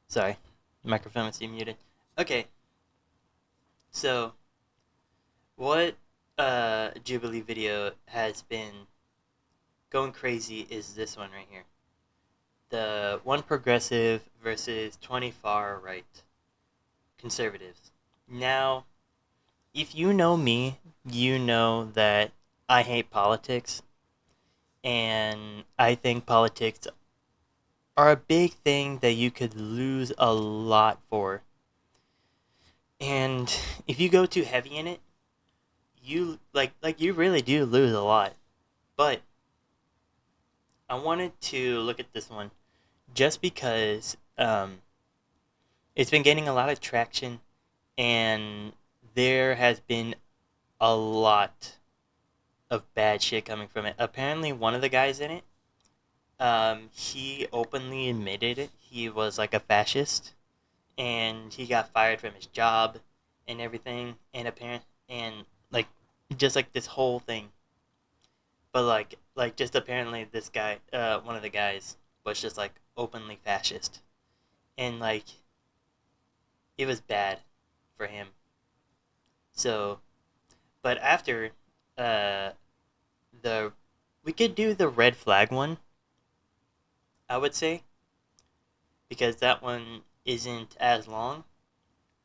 Sorry, microphone was muted. Okay, so what Jubilee video has been going crazy is this one right here. The one progressive versus 20 far right conservatives. Now, if you know me, you know that I hate politics, and I think politics are a big thing that you could lose a lot for. And if you go too heavy in it, you you really do lose a lot. But I wanted to look at this one just because it's been gaining a lot of traction, and there has been a lot of bad shit coming from it. Apparently, one of the guys in it, he openly admitted it. He was like a fascist, and he got fired from his job and everything, and like just like this whole thing. But just apparently this guy, one of the guys, was just like openly fascist, and like it was bad for him. So, but after uh the we could do the red flag one, I would say, because that one isn't as long.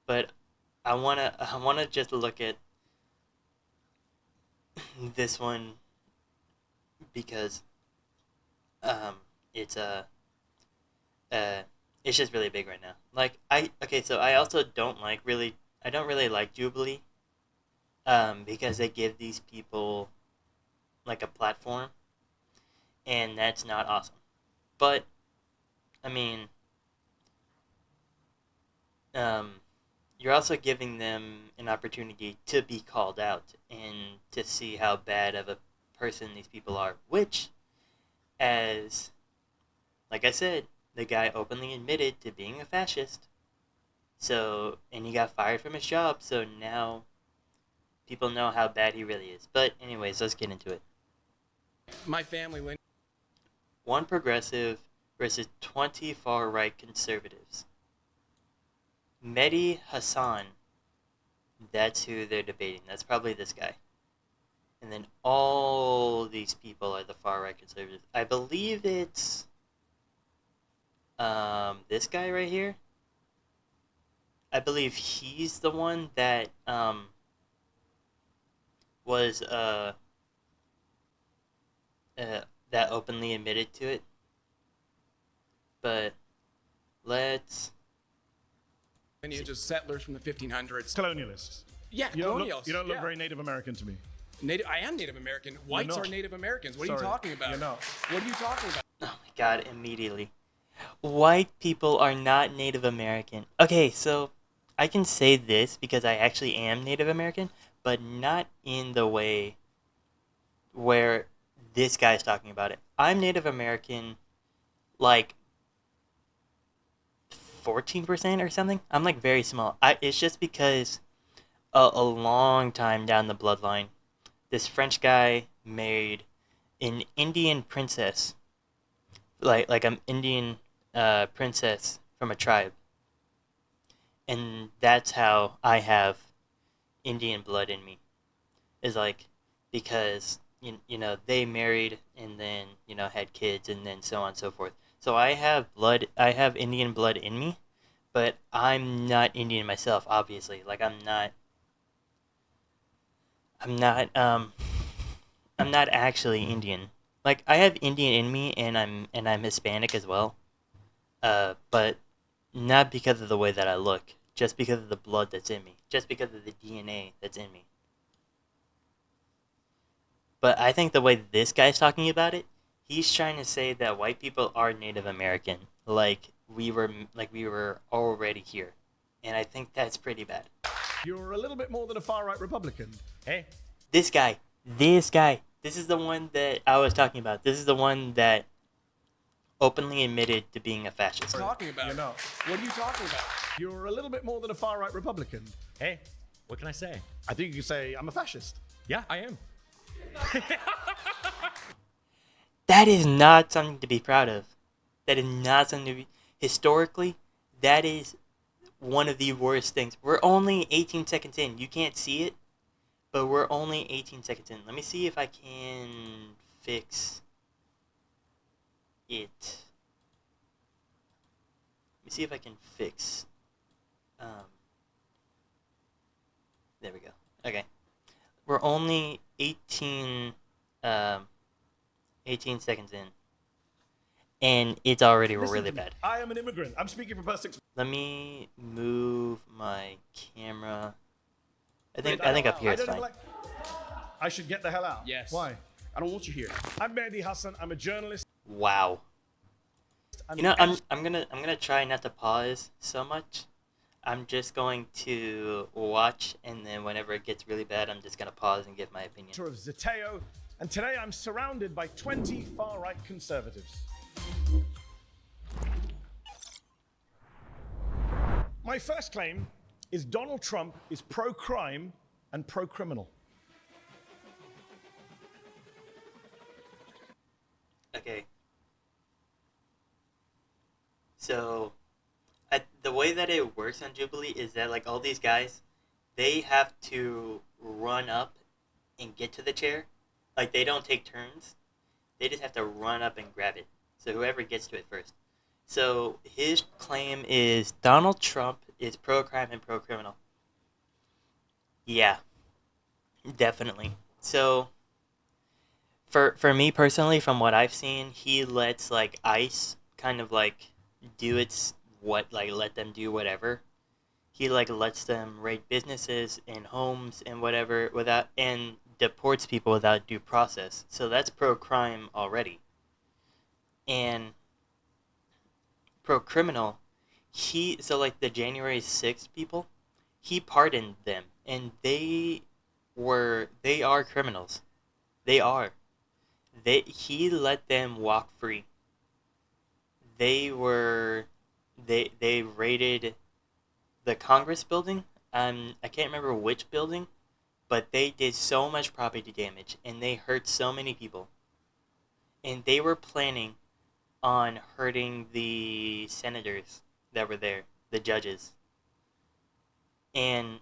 But I wanna just look at this one because um it's uh it's just really big right now. So I also don't really like Jubilee because they give these people like a platform, and that's not awesome. But I mean, um you're also giving them an opportunity to be called out and to see how bad of a person these people are, which, as like I said, the guy openly admitted to being a fascist. So, and he got fired from his job, so now people know how bad he really is. But anyways, let's get into it. My family. One progressive versus 20 far-right conservatives. Mehdi Hassan, that's who they're debating. That's probably this guy. And then all these people are the far-right conservatives. I believe it's this guy right here. I believe he's the one that was that openly admitted to it. But let's Lineage of settlers from the 1500s. Colonialists. Yeah, You colonials. don't look yeah. very Native American to me. I am Native American. Whites are not. Native Americans. What are Sorry, you talking about? you're not. What are you talking about? oh my god, immediately. White people are not Native American. Okay, so I can say this because I actually am Native American, but not in the way where this guy's talking about it. I'm Native American, like 14% or something. I'm like very small. It's just because a long time down the bloodline, this French guy married an Indian princess, like an Indian princess from a tribe, and that's how I have Indian blood in me. Is like because you know they married and then had kids and then so on and so forth. So I have blood. I have Indian blood in me, but I'm not Indian myself. Obviously, like I'm not. I'm not. I'm not actually Indian. Like I have Indian in me, and I'm Hispanic as well. But not because of the way that I look, just because of the blood that's in me, just because of the DNA that's in me. But I think the way this guy's talking about it, he's trying to say that white people are Native American, like we were already here, and I think that's pretty bad. You're a little bit more than a far-right Republican. Hey? This guy, this is the one that I was talking about. This is the one that openly admitted to being a fascist. What are you talking about? You're not. What are you talking about? You're a little bit more than a far-right Republican. Hey, what can I say? I think you could say I'm a fascist. Yeah, I am. That is not something to be proud of. That is not something to be. Historically, That is one of the worst things. We're only 18 seconds in. You can't see it, but we're only 18 seconds in. Let me see if I can fix it. Let me see if I can fix. There we go. Okay. We're only 18 seconds in. And it's already Listen really to me. bad. I am an immigrant. I'm speaking from personal experience. Let me move my camera. I think up here is fine. I should get the hell out. Yes. Why? I don't want you here. I'm Mehdi Hassan. I'm a journalist. Wow. You know, I'm gonna try not to pause so much. I'm just going to watch, and then whenever it gets really bad, I'm just gonna pause and give my opinion. Of Zateo, and today I'm surrounded by 20 far-right conservatives. My first claim is Donald Trump is pro-crime and pro-criminal. Okay. So, the way that it works on Jubilee is that, like, all these guys, they have to run up and get to the chair. Like, they don't take turns. They just have to run up and grab it. So whoever gets to it first. So his claim is Donald Trump is pro-crime and pro-criminal. Yeah, definitely. So for me personally, from what I've seen, he lets, like, ICE kind of, like, let them do whatever. He, like, lets them raid businesses and homes and whatever and deports people without due process. So that's pro-crime already. And pro-criminal, like the January 6th people, he pardoned them, and they are criminals. He let them walk free. They raided the Congress building. I can't remember which building, but they did so much property damage, and they hurt so many people. And they were planning on hurting the senators that were there, the judges. And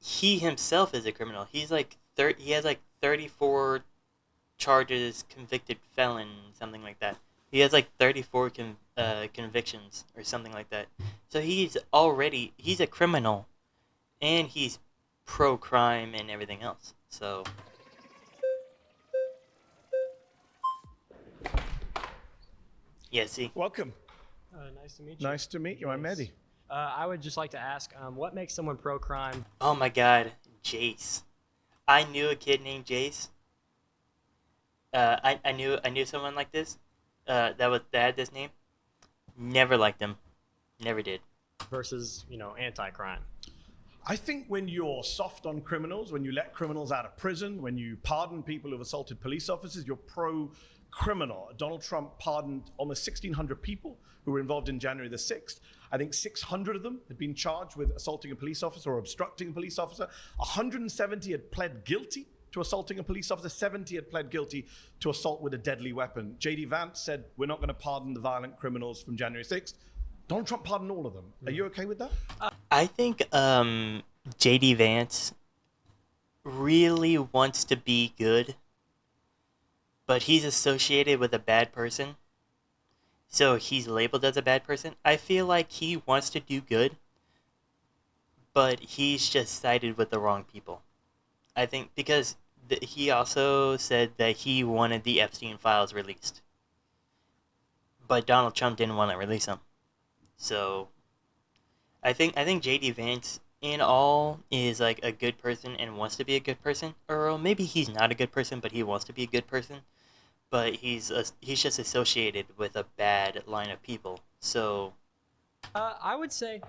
he himself is a criminal. He has like 34 charges, convicted felon, something like that. He has like 34 convictions or something like that. So he's a criminal, and he's pro-crime and everything else. So yeah, see. Welcome. Nice to meet you. Nice to meet you. I'm Mehdi. I would just like to ask, what makes someone pro-crime? Oh my God, Jace. I knew a kid named Jace. I knew someone like this. That had this name. Never liked him. Never did. Versus, anti-crime. I think when you're soft on criminals, when you let criminals out of prison, when you pardon people who've assaulted police officers, you're pro-criminal. Donald Trump pardoned almost 1,600 people who were involved in January the 6th. I think 600 of them had been charged with assaulting a police officer or obstructing a police officer. 170 had pled guilty to assaulting a police officer. 70 had pled guilty to assault with a deadly weapon. J.D. Vance said, we're not going to pardon the violent criminals from January 6th. Donald Trump pardoned all of them. Are you okay with that? I think J.D. Vance really wants to be good, but he's associated with a bad person, so he's labeled as a bad person. I feel like he wants to do good, but he's just sided with the wrong people. I think because he also said that he wanted the Epstein files released, but Donald Trump didn't want to release them. So I think J.D. Vance in all is like a good person and wants to be a good person, or maybe he's not a good person but he wants to be a good person, but he's just associated with a bad line of people. So I would say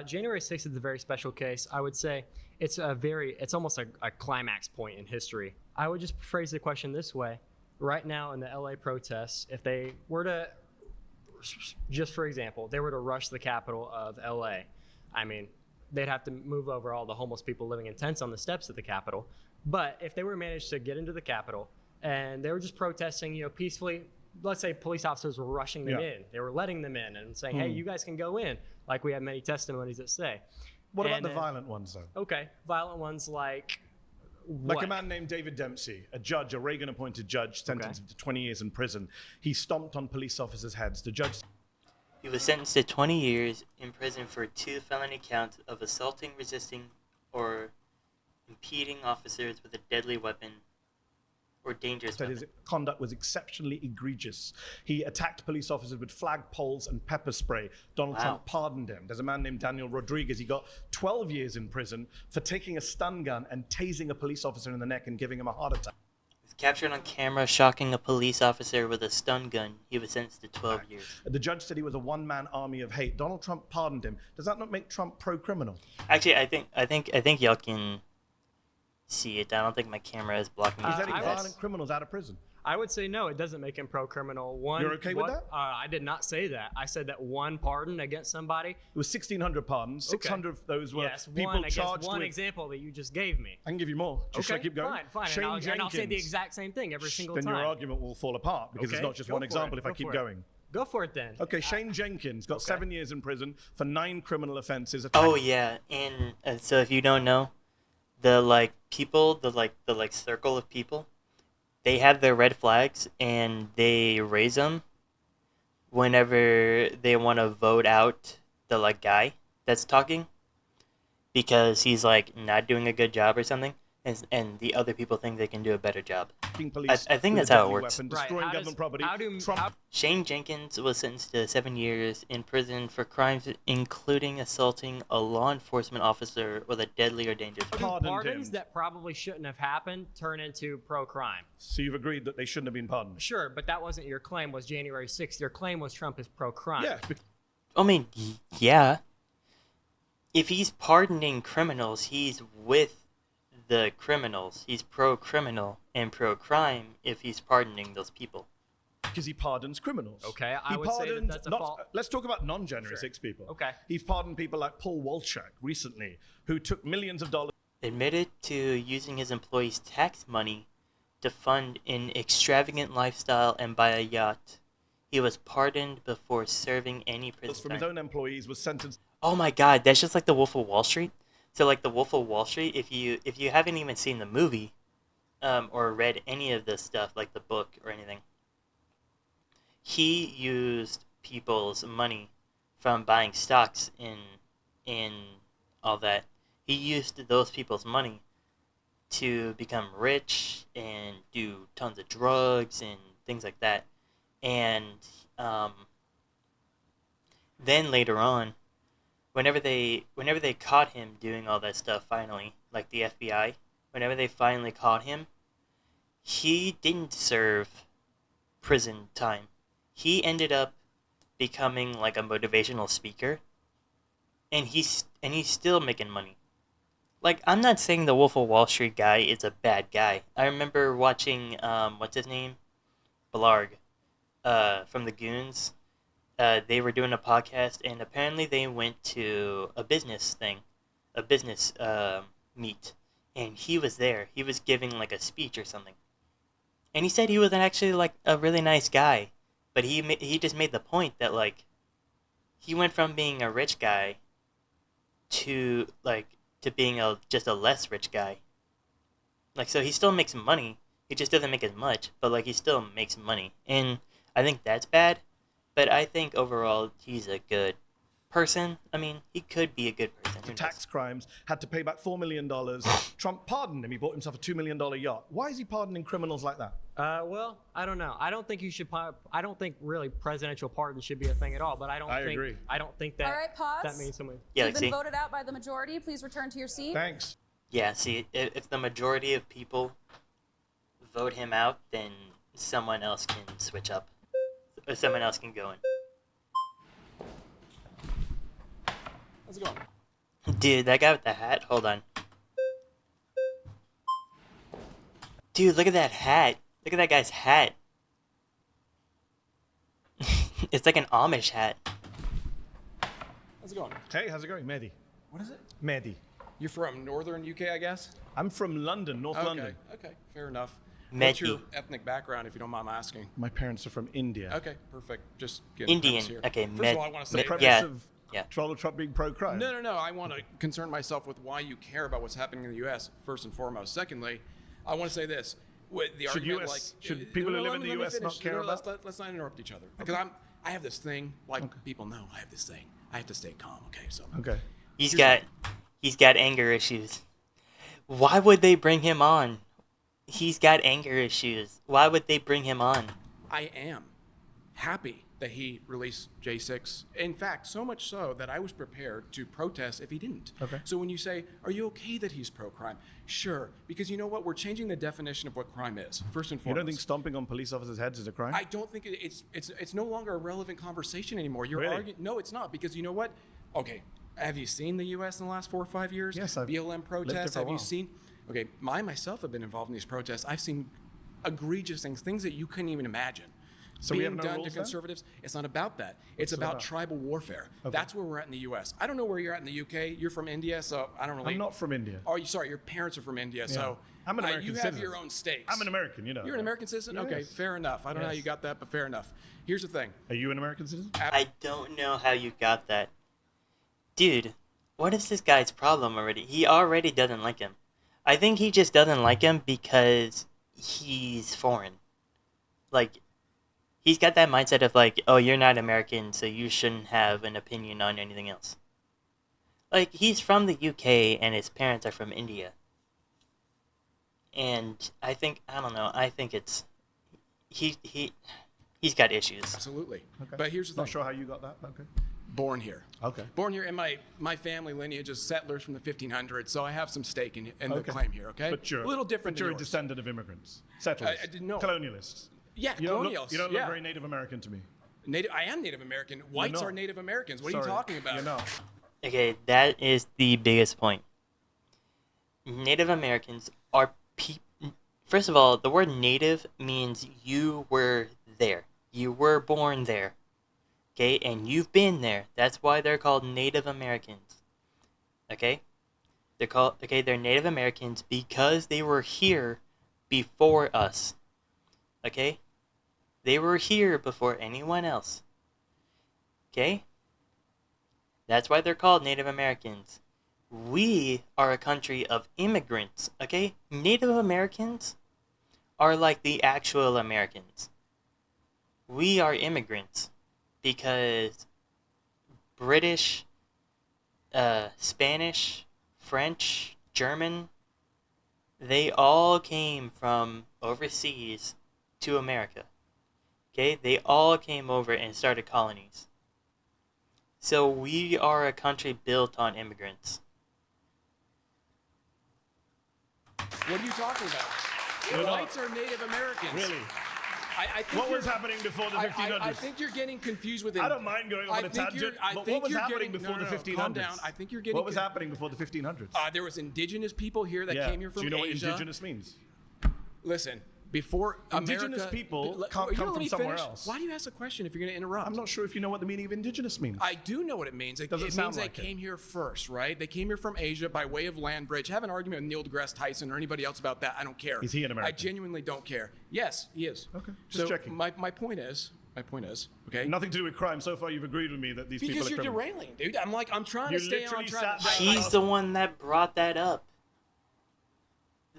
January 6th is a very special case. I would say it's almost a climax point in history. I would just phrase the question this way. Right now in the LA protests, if they were to, just for example, they were to rush the capital of LA, I mean, they'd have to move over all the homeless people living in tents on the steps of the Capitol. But if they were managed to get into the Capitol and they were just protesting, peacefully, let's say police officers were rushing them Yeah. in. They were letting them in and saying, hey, you guys can go in, like we have many testimonies that say. What about And the then- violent ones, though? Okay, violent ones like Like what? a man named David Dempsey, a judge, a Reagan-appointed judge, sentenced Okay. to 20 years in prison. He stomped on police officers' heads. The judge He was sentenced to 20 years in prison for 2 felony counts of assaulting, resisting, or impeding officers with a deadly weapon or dangerous said weapon. his conduct was exceptionally egregious. He attacked police officers with flagpoles and pepper spray. Donald Wow. Trump pardoned him. There's a man named Daniel Rodriguez. He got 12 years in prison for taking a stun gun and tasing a police officer in the neck and giving him a heart attack. He was captured on camera shocking a police officer with a stun gun. He was sentenced to 12 years. The judge said he was a one-man army of hate. Donald Trump pardoned him. Does that not make Trump pro-criminal? Actually, I think y'all can see it. I don't think my camera is blocking me. He's I letting was- violent criminals out of prison. I would say no, it doesn't make him pro-criminal. One, You're okay with that? I did not say that. I said that one pardon against somebody. It was 1,600 pardons. 600 of those were Yes, people one against charged one with... example that you just gave me. I can give you more. Should I keep going? Fine. Shane And I'll say the Jenkins. exact same thing every single Then time. your argument will fall apart because it's Okay, not just go one for example it, if I go keep for it. going. Go for it then. Okay, Shane Jenkins got 7 years in prison for 9 criminal offenses. Oh yeah, and so if you don't know, the people, the circle of people, they have their red flags and they raise them whenever they want to vote out the guy that's talking because he's not doing a good job or something, and the other people think they can do a better job. Police I think with that's a how it deadly works. Weapon, Right, destroying how government property. Trump Shane Jenkins was sentenced to 7 years in prison for crimes including assaulting a law enforcement officer with a deadly or dangerous weapon. pardoned Pardons him. that probably shouldn't have happened turn into pro-crime. So you've agreed that they shouldn't have been pardoned? Sure, but that wasn't your claim. Was January 6th? Your claim was Trump is pro-crime. Yeah. I mean, yeah. If he's pardoning criminals, he's with the criminals. He's pro-criminal and pro-crime if he's pardoning those people. Because he pardons criminals. Okay, I He would say that pardoned that's a not- fault. Let's talk about non-January Sure. 6 people. Okay. He's pardoned people like Paul Walchuk recently, who took millions of dollars Admitted to using his employees' tax money to fund an extravagant lifestyle and buy a yacht. He was pardoned before serving any prison from his time. own employees, was sentenced Oh my god, that's just like the Wolf of Wall Street. So the Wolf of Wall Street, if you haven't even seen the movie, or read any of this stuff, like the book or anything, he used people's money from buying stocks in all that. He used those people's money to become rich and do tons of drugs and things like that. And then later on, whenever they caught him doing all that stuff, finally, like the FBI, whenever they finally caught him, he didn't serve prison time. He ended up becoming like a motivational speaker, and he's still making money. Like, I'm not saying the Wolf of Wall Street guy is a bad guy. I remember watching what's his name, Blarg, from the Goons. They were doing a podcast, and apparently they went to a business thing, a business meet, and he was there. He was giving like a speech or something, and he said he was actually like a really nice guy, but he just made the point that like he went from being a rich guy to being just a less rich guy. Like, so he still makes money. He just doesn't make as much, but like he still makes money, and I think that's bad. But I think overall he's a good person. I mean, he could be a good person. Who knows? tax crimes, had to pay back $4 million. Trump pardoned him. He bought himself a $2 million yacht. Why is he pardoning criminals like that? Well, I don't know. I don't think you should. I don't think really presidential pardon should be a thing at all. But I agree. I don't think that. All right, pause. That means something. Yeah, You've like, been see? voted out by the majority. Please return to your seat. Thanks. Yeah, see, if the majority of people vote him out, then someone else can switch up. Or someone else can go in. How's it going? Dude, that guy with the hat, hold on. Dude, look at that hat. Look at that guy's hat. It's like an Amish hat. How's it going? Hey, how's it going? Mehdi. What is it? Mehdi. You're from northern UK, I guess? I'm from London, North Okay. London. Okay, fair enough. What's your Mehdi. ethnic background, if you don't mind my asking? My parents are from India. Okay, perfect. Just getting the premise Indian. here. Okay, First of all, I want to say The premise yeah, of yeah. Donald Trump being pro-crime. No. I want to concern myself with why you care about what's happening in the U.S. first and foremost. Secondly, I want to say this: with the Should argument, US should people who live in the let me US finish. not care about? Let's not interrupt each other because I have this thing. People know, I have this thing. I have to stay calm. Okay, so Okay. He's got anger issues. Why would they bring him on? He's got anger issues. Why would they bring him on? I am happy that he released J6. In fact, so much so that I was prepared to protest if he didn't. Okay. So when you say, are you okay that he's pro-crime? Sure, because you know what? We're changing the definition of what crime is, first and You foremost. don't think stomping on police officers' heads is a crime? I don't think it's no longer a relevant conversation anymore. You're Really? arguing. No, it's not, because you know what? Okay, have you seen the U.S. in the last 4 or 5 years? Yes, I've BLM lived protests. there for a Have you while. seen? Okay, myself have been involved in these protests. I've seen egregious things that you couldn't even imagine. So we being have no done rules to then? conservatives. It's not about that. It's it about about? tribal warfare. Okay. That's where we're at in the U.S. I don't know where you're at in the U.K. You're from India, so I don't really. I'm not from India. Oh, sorry, your parents are from India, so I'm an American you have citizen. your own stakes. I'm an American, you know. You're an American citizen? Okay, Yes. fair enough. I don't know how Yes. you got that, but fair enough. Here's the thing. Are you an American citizen? I don't know how you got that. Dude, what is this guy's problem already? He already doesn't like him. I think he just doesn't like him because he's foreign. Like, he's got that mindset of like, oh, you're not American, so you shouldn't have an opinion on anything else. Like, he's from the UK and his parents are from India. And I think it's he's got issues. Absolutely. Okay. But here's the thing. Not sure how you got that. Okay. Born here. Okay. Born here, and my family lineage is settlers from the 1500s, so I have some stake in the Okay. claim here, okay? But you're a little different But you're than a yours. descendant of immigrants, settlers, I didn't know. colonialists. Yeah, You don't colonials. look, you don't yeah. look very Native American to me. I am Native American. Whites not. are Native Americans. What are Sorry, you talking about? You're not. Okay, that is the biggest point. Native Americans are First of all, the word native means you were there. You were born there. Okay, and you've been there. That's why they're called Native Americans. Okay? They're Native Americans because they were here before us. Okay? They were here before anyone else. Okay? That's why they're called Native Americans. We are a country of immigrants, okay? Native Americans are like the actual Americans. We are immigrants because British, Spanish, French, German, they all came from overseas to America. Okay? They all came over and started colonies. So we are a country built on immigrants. What are you talking about? You're not. Whites are Native Americans. Really? I think What was you're- happening before the 1500s? I think you're getting confused with it. I don't mind going on a tangent. But what was happening before the 1500s? Calm down. I think you're getting. What was happening before the 1500s? There was indigenous people here that came here from Do you know Asia. what indigenous means? Listen, before Indigenous America, people let- can't you come let from me somewhere finish? else. Why do you ask a question if you're going to interrupt? I'm not sure if you know what the meaning of indigenous means. I do know what it means. It Doesn't means sound they like it. came here first, right? They came here from Asia by way of land bridge. Have an argument with Neil deGrasse Tyson or anybody else about that. I don't care. Is he an American? I genuinely don't care. Yes, he is. Okay, just so checking. My point is, okay? Nothing to do with crime. So far, you've agreed with me that these Because people are you're criminals. derailing, dude. I'm trying You to stay on literally track. sat down. He's the one that brought that up.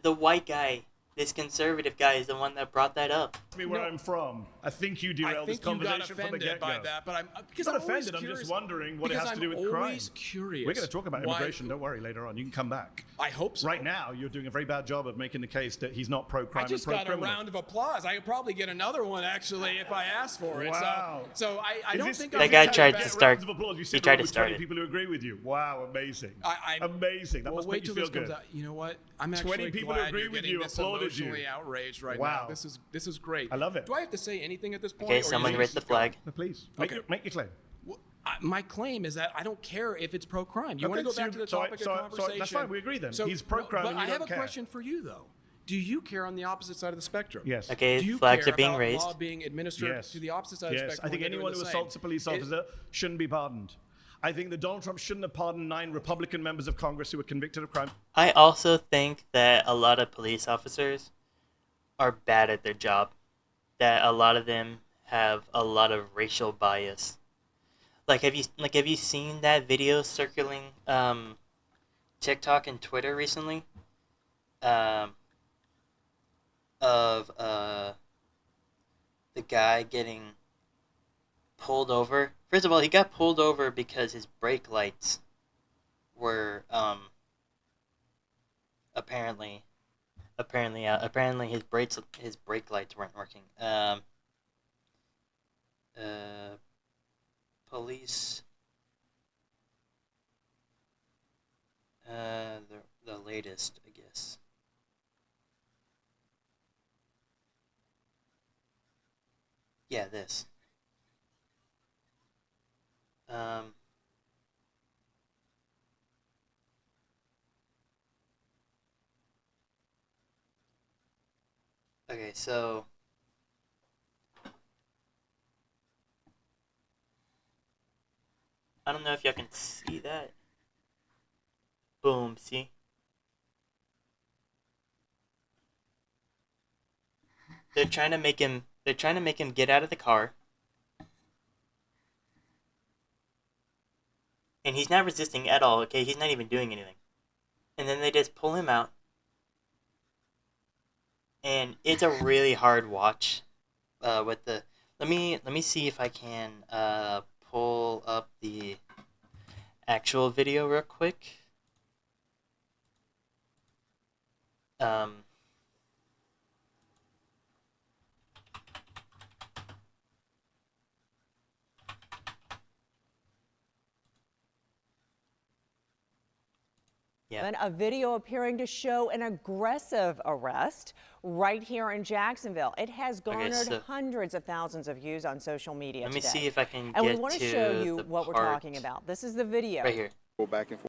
The white guy, this conservative guy, is the one that brought that up. Ask me where I'm from. I think you I derailed this think you got conversation from the offended get-go. by that, but I'm because I'm I'm not always offended. I'm curious, just wondering what it because has to do I'm with crime. always curious. We're going to talk about why- immigration. Don't worry. Later on, you can come back. I hope so. Right now, you're doing a very bad job of making the case that he's not pro-crime I just and got a pro-criminal. round of applause. I could probably get another one actually if I asked for it. Wow. So I Is don't this- think is That I'm this guy how you tried get to start- rounds of applause? You he sit tried around to with start 20 it. people who agree with you. Wow, amazing. I Amazing. That well, must wait make you till feel this comes good. out. You know what? I'm 20 actually people who glad agree you're with getting you this applauded you. emotionally outraged right Wow. now. This is great. I love it. Do I have to say anything at this point? Okay, or someone you raise just the keep going? flag. No, please, Okay. make your claim. Well, my claim is that I don't care if it's pro-crime. You Okay, want to go so back to the so I- topic so I- of so conversation? that's fine. We agree then. He's pro-crime But and you I have don't a care. question for you though. Do you care on the opposite side of the spectrum? Yes. Okay, Do you flags care are being about raised. law being administered Yes. to the opposite side of the Yes. spectrum? I think when they're doing anyone who the assaults a same? police officer shouldn't be pardoned. I think that Donald Trump shouldn't have pardoned 9 Republican members of Congress who were convicted of crime. I also think that a lot of police officers are bad at their job. That a lot of them have a lot of racial bias. Have you seen that video circling TikTok and Twitter recently? Of the guy getting pulled over. First of all, he got pulled over because his brake lights were apparently his brake lights weren't working. Police. The latest, I guess. Yeah, this. Okay, so I don't know if y'all can see that. Boom, see? They're trying to make him get out of the car. And he's not resisting at all, okay? He's not even doing anything. And then they just pull him out. And it's a really hard watch. With the let me see if I can pull up the actual video real quick. Yeah. A video appearing to show an aggressive arrest right here in Jacksonville. It has garnered hundreds of thousands of views on social media today. Let me see if I can get to we want to show you what we're talking about. This is the video. Right here. Go back and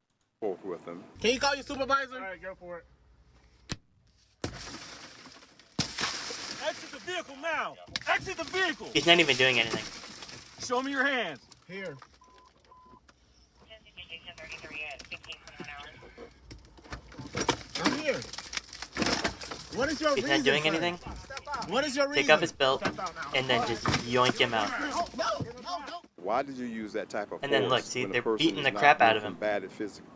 forth with them. Can you call your supervisor? All right, go for it. Exit the vehicle now. Exit the vehicle. He's not even doing anything. Show me your hands. Here. I'm here. What is your He's reason? not doing anything. What is your reason? Take off his belt and then just yoink him out. Why did you use that type of force? And then look, see, when a they're person beating is the not crap being out of him.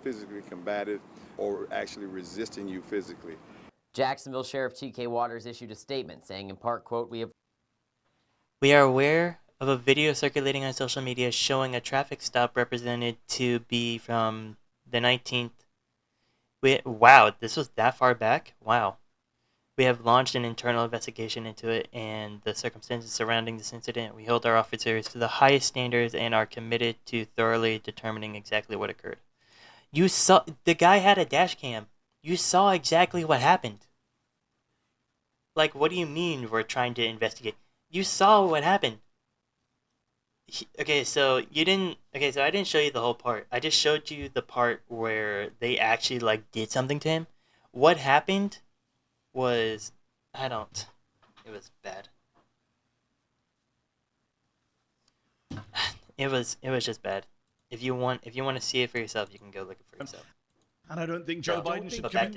physically combative, or actually resisting you physically? Jacksonville Sheriff T.K. Waters issued a statement saying, in part, quote, We are aware of a video circulating on social media showing a traffic stop represented to be from the 19th. Wow, this was that far back? Wow. We have launched an internal investigation into it and the circumstances surrounding this incident. We hold our officers to the highest standards and are committed to thoroughly determining exactly what occurred. You saw, the guy had a dash cam. You saw exactly what happened. Like, what do you mean we're trying to investigate? You saw what happened. Okay, so I didn't show you the whole part. I just showed you the part where they actually, did something to him. What happened was, it was bad. It was just bad. If you want to see it for yourself, you can go look it for yourself. And I don't think Joe Biden should. I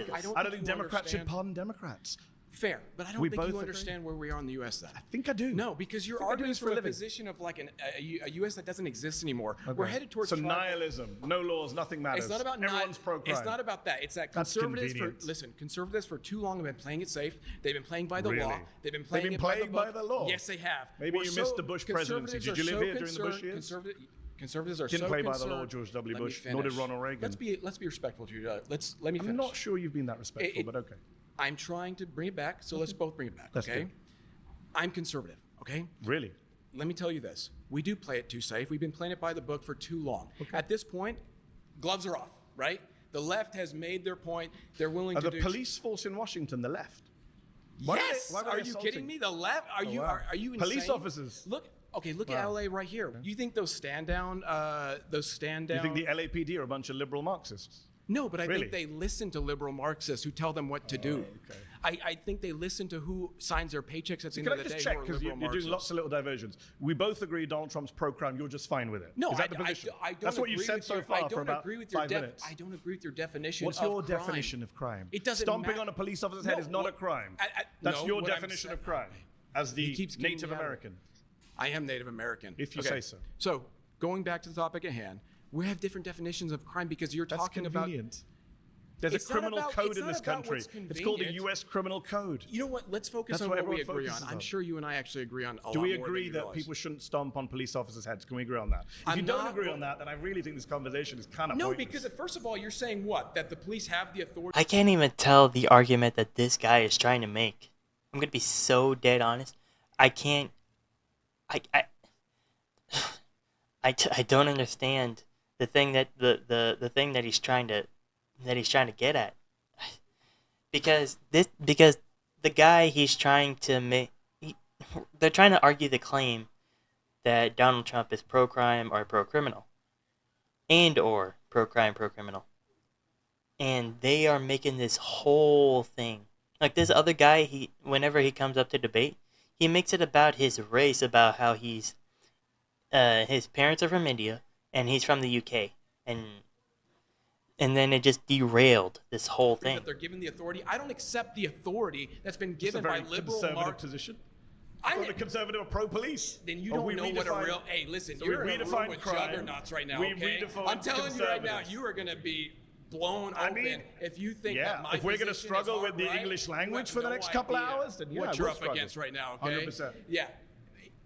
don't think Democrats should pardon Democrats. Fair, but I don't think you understand where we are in the U.S. then. I think I do. No, because you're arguing from a position of a U.S. that doesn't exist anymore. Okay. We're headed towards nihilism, no laws, nothing matters. It's not about everyone's pro-crime. It's not about that. It's that conservatives for too long have been playing it safe. They've been playing by the law. They've been playing it by the law. Yes, they have. Maybe you missed the Bush presidency. Did you live here during the Bush years? Conservatives are didn't play by the law, George W. Bush, nor did Ronald Reagan. Let's be respectful to you. Let me finish. I'm not sure you've been that respectful, but okay. I'm trying to bring it back, so let's both bring it back, okay? I'm conservative, okay? Really? Let me tell you this. We do play it too safe. We've been playing it by the book for too long. Okay. At this point, gloves are off, right? The left has made their point. They're willing to do... the police force in Washington, the left? Yes! Are you kidding me? The left? Are you insane? Police officers. Look at LA right here. You think those stand down... You think the LAPD are a bunch of liberal Marxists? No, but I Really? think they listen to liberal Marxists who tell them what to do. Okay. I think they listen to who signs their paychecks at the end Can of I the just day check, who are because liberal you're doing Marxists. lots of little diversions. We both agree Donald Trump's pro-crime, you're just fine with it. No, Is that the position? I don't That's what you've agree said with so your- far I don't for about agree with your 5 minutes. I don't agree with your definition What's of your crime. definition of crime? It doesn't Stomping matter. on a police officer's head No, is not what- a crime. No, That's your what I'm definition saying- of crime as the He keeps getting Native me out of it. American. I am Native American. If you Okay, say so. So, going back to the topic at hand, we have different definitions of crime because you're That's talking convenient. There's It's a not criminal about- code it's in not this about country. what's It's called the convenient. U.S. Criminal Code. You know what? Let's focus That's on what what we everyone agree on. focuses I'm on. sure you and I actually agree on a Do lot we more than agree you that realize. people shouldn't stomp on police officers' heads? Can we agree on that? If I'm you don't not- agree on that, then I really think this conversation is kind of No, pointless. because first of all, you're saying what? That the police have the authority. I can't even tell the argument that this guy is trying to make. I'm gonna be so dead honest. I can't. I don't understand the thing that the thing that he's trying to get at. Because the guy he's trying to make, they're trying to argue the claim that Donald Trump is pro-crime or pro-criminal, and or pro-crime, pro-criminal, and they are making this whole thing like this other guy. Whenever he comes up to debate, he makes it about his race, about how he's his parents are from India and he's from the UK, and then it just derailed this whole thing. That they're given the authority. I don't accept the authority that's been It's given a very by liberal conservative position. I'm a conservative or pro-police. Then you Or don't we know what a redefine- real. Hey, listen, so you're we in a room redefine with crime. juggernauts right now. We Okay? redefine I'm telling you right now, conservatives. you are going to be blown I open mean, if you think yeah, that my if we're going to position is struggle with the hard right, English you language have for the no next couple idea hours, then yeah, what you're we'll up struggle. against right now. Okay. 100%. Yeah.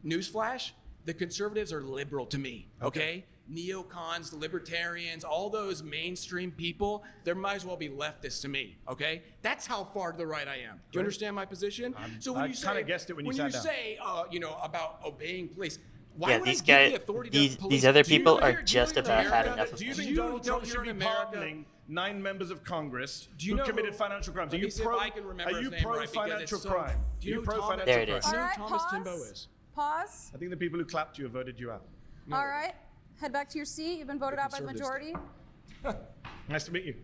Newsflash: the conservatives are liberal to me. Okay. Neocons, libertarians, all those mainstream people, they might as well be leftists to me. Okay. That's how far to the right I am. Do you understand my position? So when I you say, kinda guessed it when you sat down. say, about obeying police. Why Yeah, would these I give guys, the authority to these police? other Do you people live are here- do you just live in about had America? enough of Do you it. think You Donald Trump don't should here be in America? pardoning 9 members of Congress Do you who know committed who- financial crimes? Are Let you me see if pro? I can remember Are his you name pro right, because financial it's so- crime? Do you know pro Thomas- financial There it crime? is. Do you know All who right, Thomas pause. Timbo is? Pause. I think the people who clapped you have voted you out. All right. Head back to your seat. You've been voted out by the conservatives majority. Nice to meet you.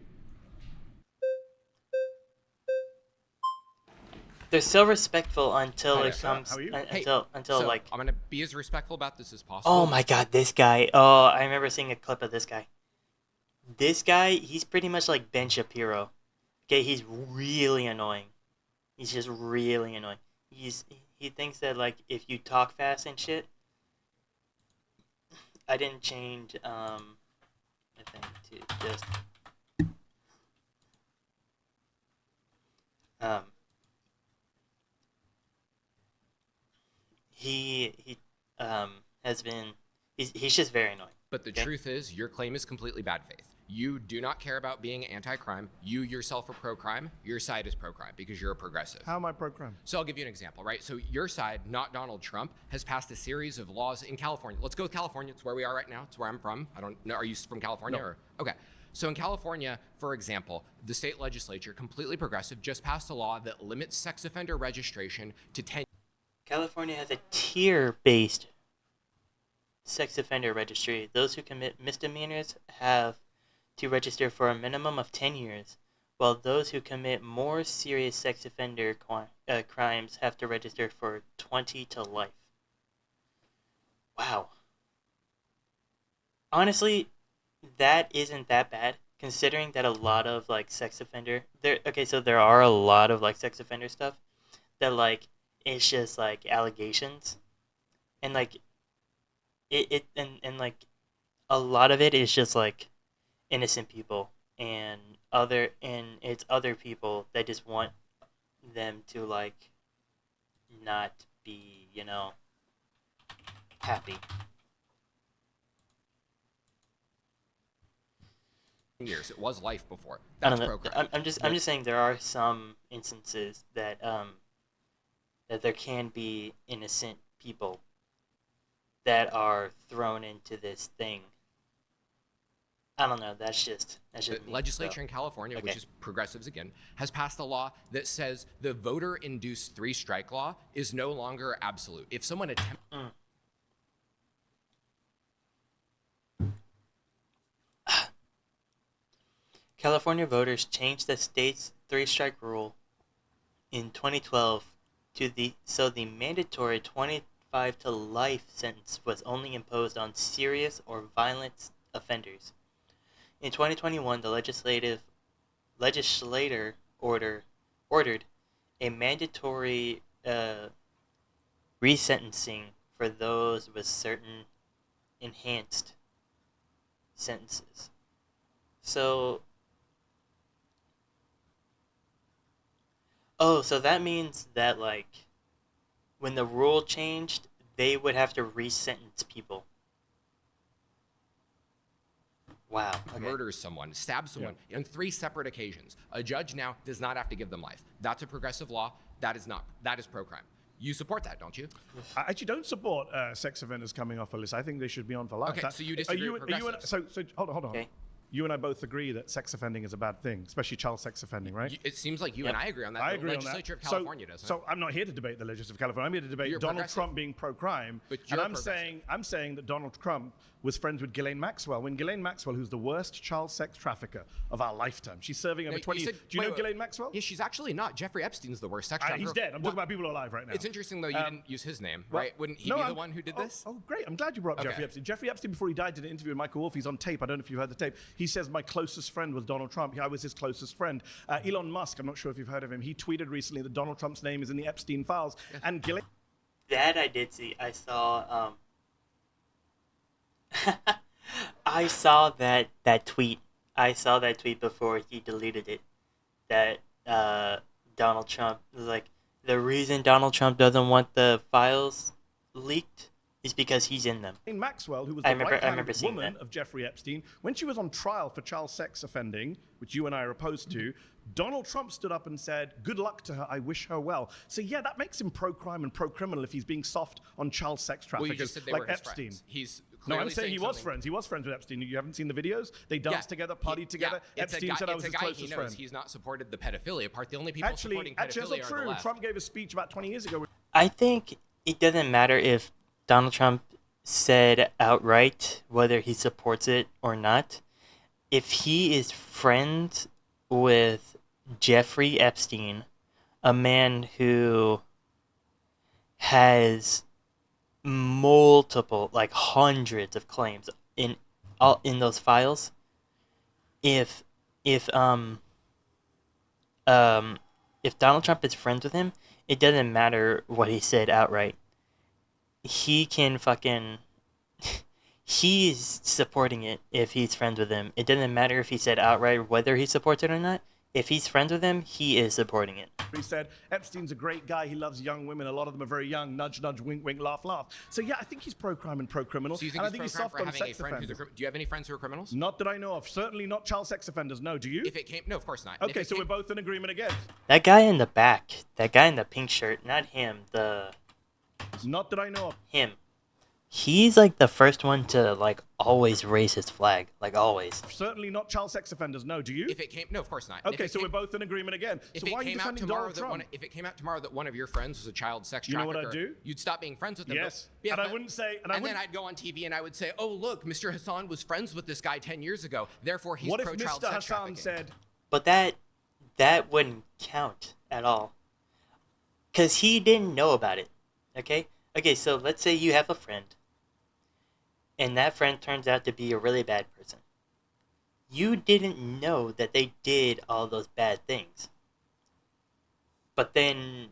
They're so respectful until Hi, it sir. comes How are you? until So, like. I'm gonna be as respectful about this as possible. Oh my god, this guy. Oh, I remember seeing a clip of this guy. This guy, he's pretty much like Ben Shapiro. Okay, he's really annoying. He's just really annoying. He thinks that like if you talk fast and shit. I didn't change I think to just he has been he's just very annoying. But the truth is, your claim is completely bad faith. You do not care about being anti-crime. You yourself are pro-crime. Your side is pro-crime because you're a progressive. How am I pro-crime? So I'll give you an example, right? So your side, not Donald Trump, has passed a series of laws in California. Let's go with California. It's where we are right now. It's where I'm from. I don't know. Are you from California? No. Or? Okay. So in California, for example, the state legislature, completely progressive, just passed a law that limits sex offender registration to 10. California has a tier-based sex offender registry. Those who commit misdemeanors have to register for a minimum of 10 years, while those who commit more serious sex offender crimes have to register for 20 to life. Wow. Honestly, that isn't that bad, considering that a lot of like sex offender so there are a lot of like sex offender stuff that like it's just like allegations, and like and like a lot of it is just like innocent people and it's other people that just want them to like not be, happy. Years. It was life before. I That's don't know. pro-crime. I'm just saying there are some instances that that there can be innocent people that are thrown into this thing. I don't know. That's just The me, legislature so. in California, Okay. which is progressives again, has passed a law that says the voter-induced three-strike law is no longer absolute. If someone attempts California voters changed the state's three-strike rule in 2012 so the mandatory 25 to life sentence was only imposed on serious or violent offenders. In 2021, the legislator ordered a mandatory resentencing for those with certain enhanced sentences. So, so that means that, like, when the rule changed, they would have to resentence people. Wow. Okay. Murders someone, stabs someone on 3 separate occasions. A judge now does not have to give them life. That's a progressive law. That is not. That is pro-crime. You support that, don't you? I actually don't support sex offenders coming off a list. I think they should be on for life. Okay, so you disagree with progressives. So hold on. Okay. You and I both agree that sex offending is a bad thing, especially child sex offending, right? It seems like you and I agree on that. I The agree on legislature that. of California doesn't. So I'm not here to debate the legislature of California. I'm here to debate You're Donald progressive. Trump being pro-crime. But And you're I'm saying that Donald Trump was friends with Ghislaine Maxwell. When Ghislaine Maxwell, who's the worst child sex trafficker of our lifetime, she's serving over 20 years. Do you know Ghislaine Maxwell? Yeah, she's actually not. Jeffrey Epstein's the worst sex trafficker. He's dead. I'm talking about people who are alive right now. It's interesting, though, you didn't use his name, right? Wouldn't he be the one who did this? Oh, great. I'm glad you brought up Jeffrey Epstein. Jeffrey Epstein, before he died, did an interview with Michael Wolff. He's on tape. I don't know if you heard the tape. He says, my closest friend was Donald Trump. I was his closest friend. Elon Musk, I'm not sure if you've heard of him. He tweeted recently that Donald Trump's name is in the Epstein files. And Ghislaine... That I did see. I saw, I saw that tweet. I saw that tweet before he deleted it. That Donald Trump was like, the reason Donald Trump doesn't want the files leaked is because he's in them. Maxwell, who was the right-hand woman of Jeffrey Epstein, when she was on trial for child sex offending, which you and I are opposed to, Donald Trump stood up and said, good luck to her, I wish her well. So yeah, that makes him pro-crime and pro-criminal if he's being soft on child sex traffickers, Well, you just said they like were his Epstein. friends. He's No, I'm saying he was friends. He was friends with Epstein. You haven't seen the videos? They danced together, partied together. Epstein said I was his closest friend. He's not supported the pedophilia part. The only people supporting pedophilia that's not are true. the left. Trump gave a speech about 20 years ago. I think it doesn't matter if Donald Trump said outright whether he supports it or not. If he is friends with Jeffrey Epstein, a man who has multiple, like hundreds of claims in those files, if Donald Trump is friends with him, it doesn't matter what he said outright. He can fucking... he's supporting it if he's friends with him. It doesn't matter if he said outright whether he supports it or not. If he's friends with him, he is supporting it. He said, Epstein's a great guy. He loves young women. A lot of them are very young. Nudge, nudge, wink, wink, laugh, laugh. So yeah, I think he's pro-crime and pro-criminal. So you think and I think he's soft on sex offenders. Do you have any friends who are criminals? Not that I know of. Certainly not child sex offenders. No, do you? No, of course not. Okay, so we're both in agreement again. That guy in the back, that guy in the pink shirt, not him, Not that I know of. Him. He's like the first one to like always raise his flag, like always. Certainly not child sex offenders. No, do you? No, of course not. Okay, so we're both in agreement again. So why are you defending Donald Trump? If it came out tomorrow that one of your friends was a child sex You know trafficker, what I'd do? You'd stop being friends with them. Yes. And I wouldn't say. And then I'd go on TV and I would say, "Oh, look, Mr. Hassan was friends with this guy 10 years ago. Therefore, he's pro-child sex trafficking." Mr. Hassan said? But that wouldn't count at all, because he didn't know about it. Okay. So let's say you have a friend, and that friend turns out to be a really bad person. You didn't know that they did all those bad things. But then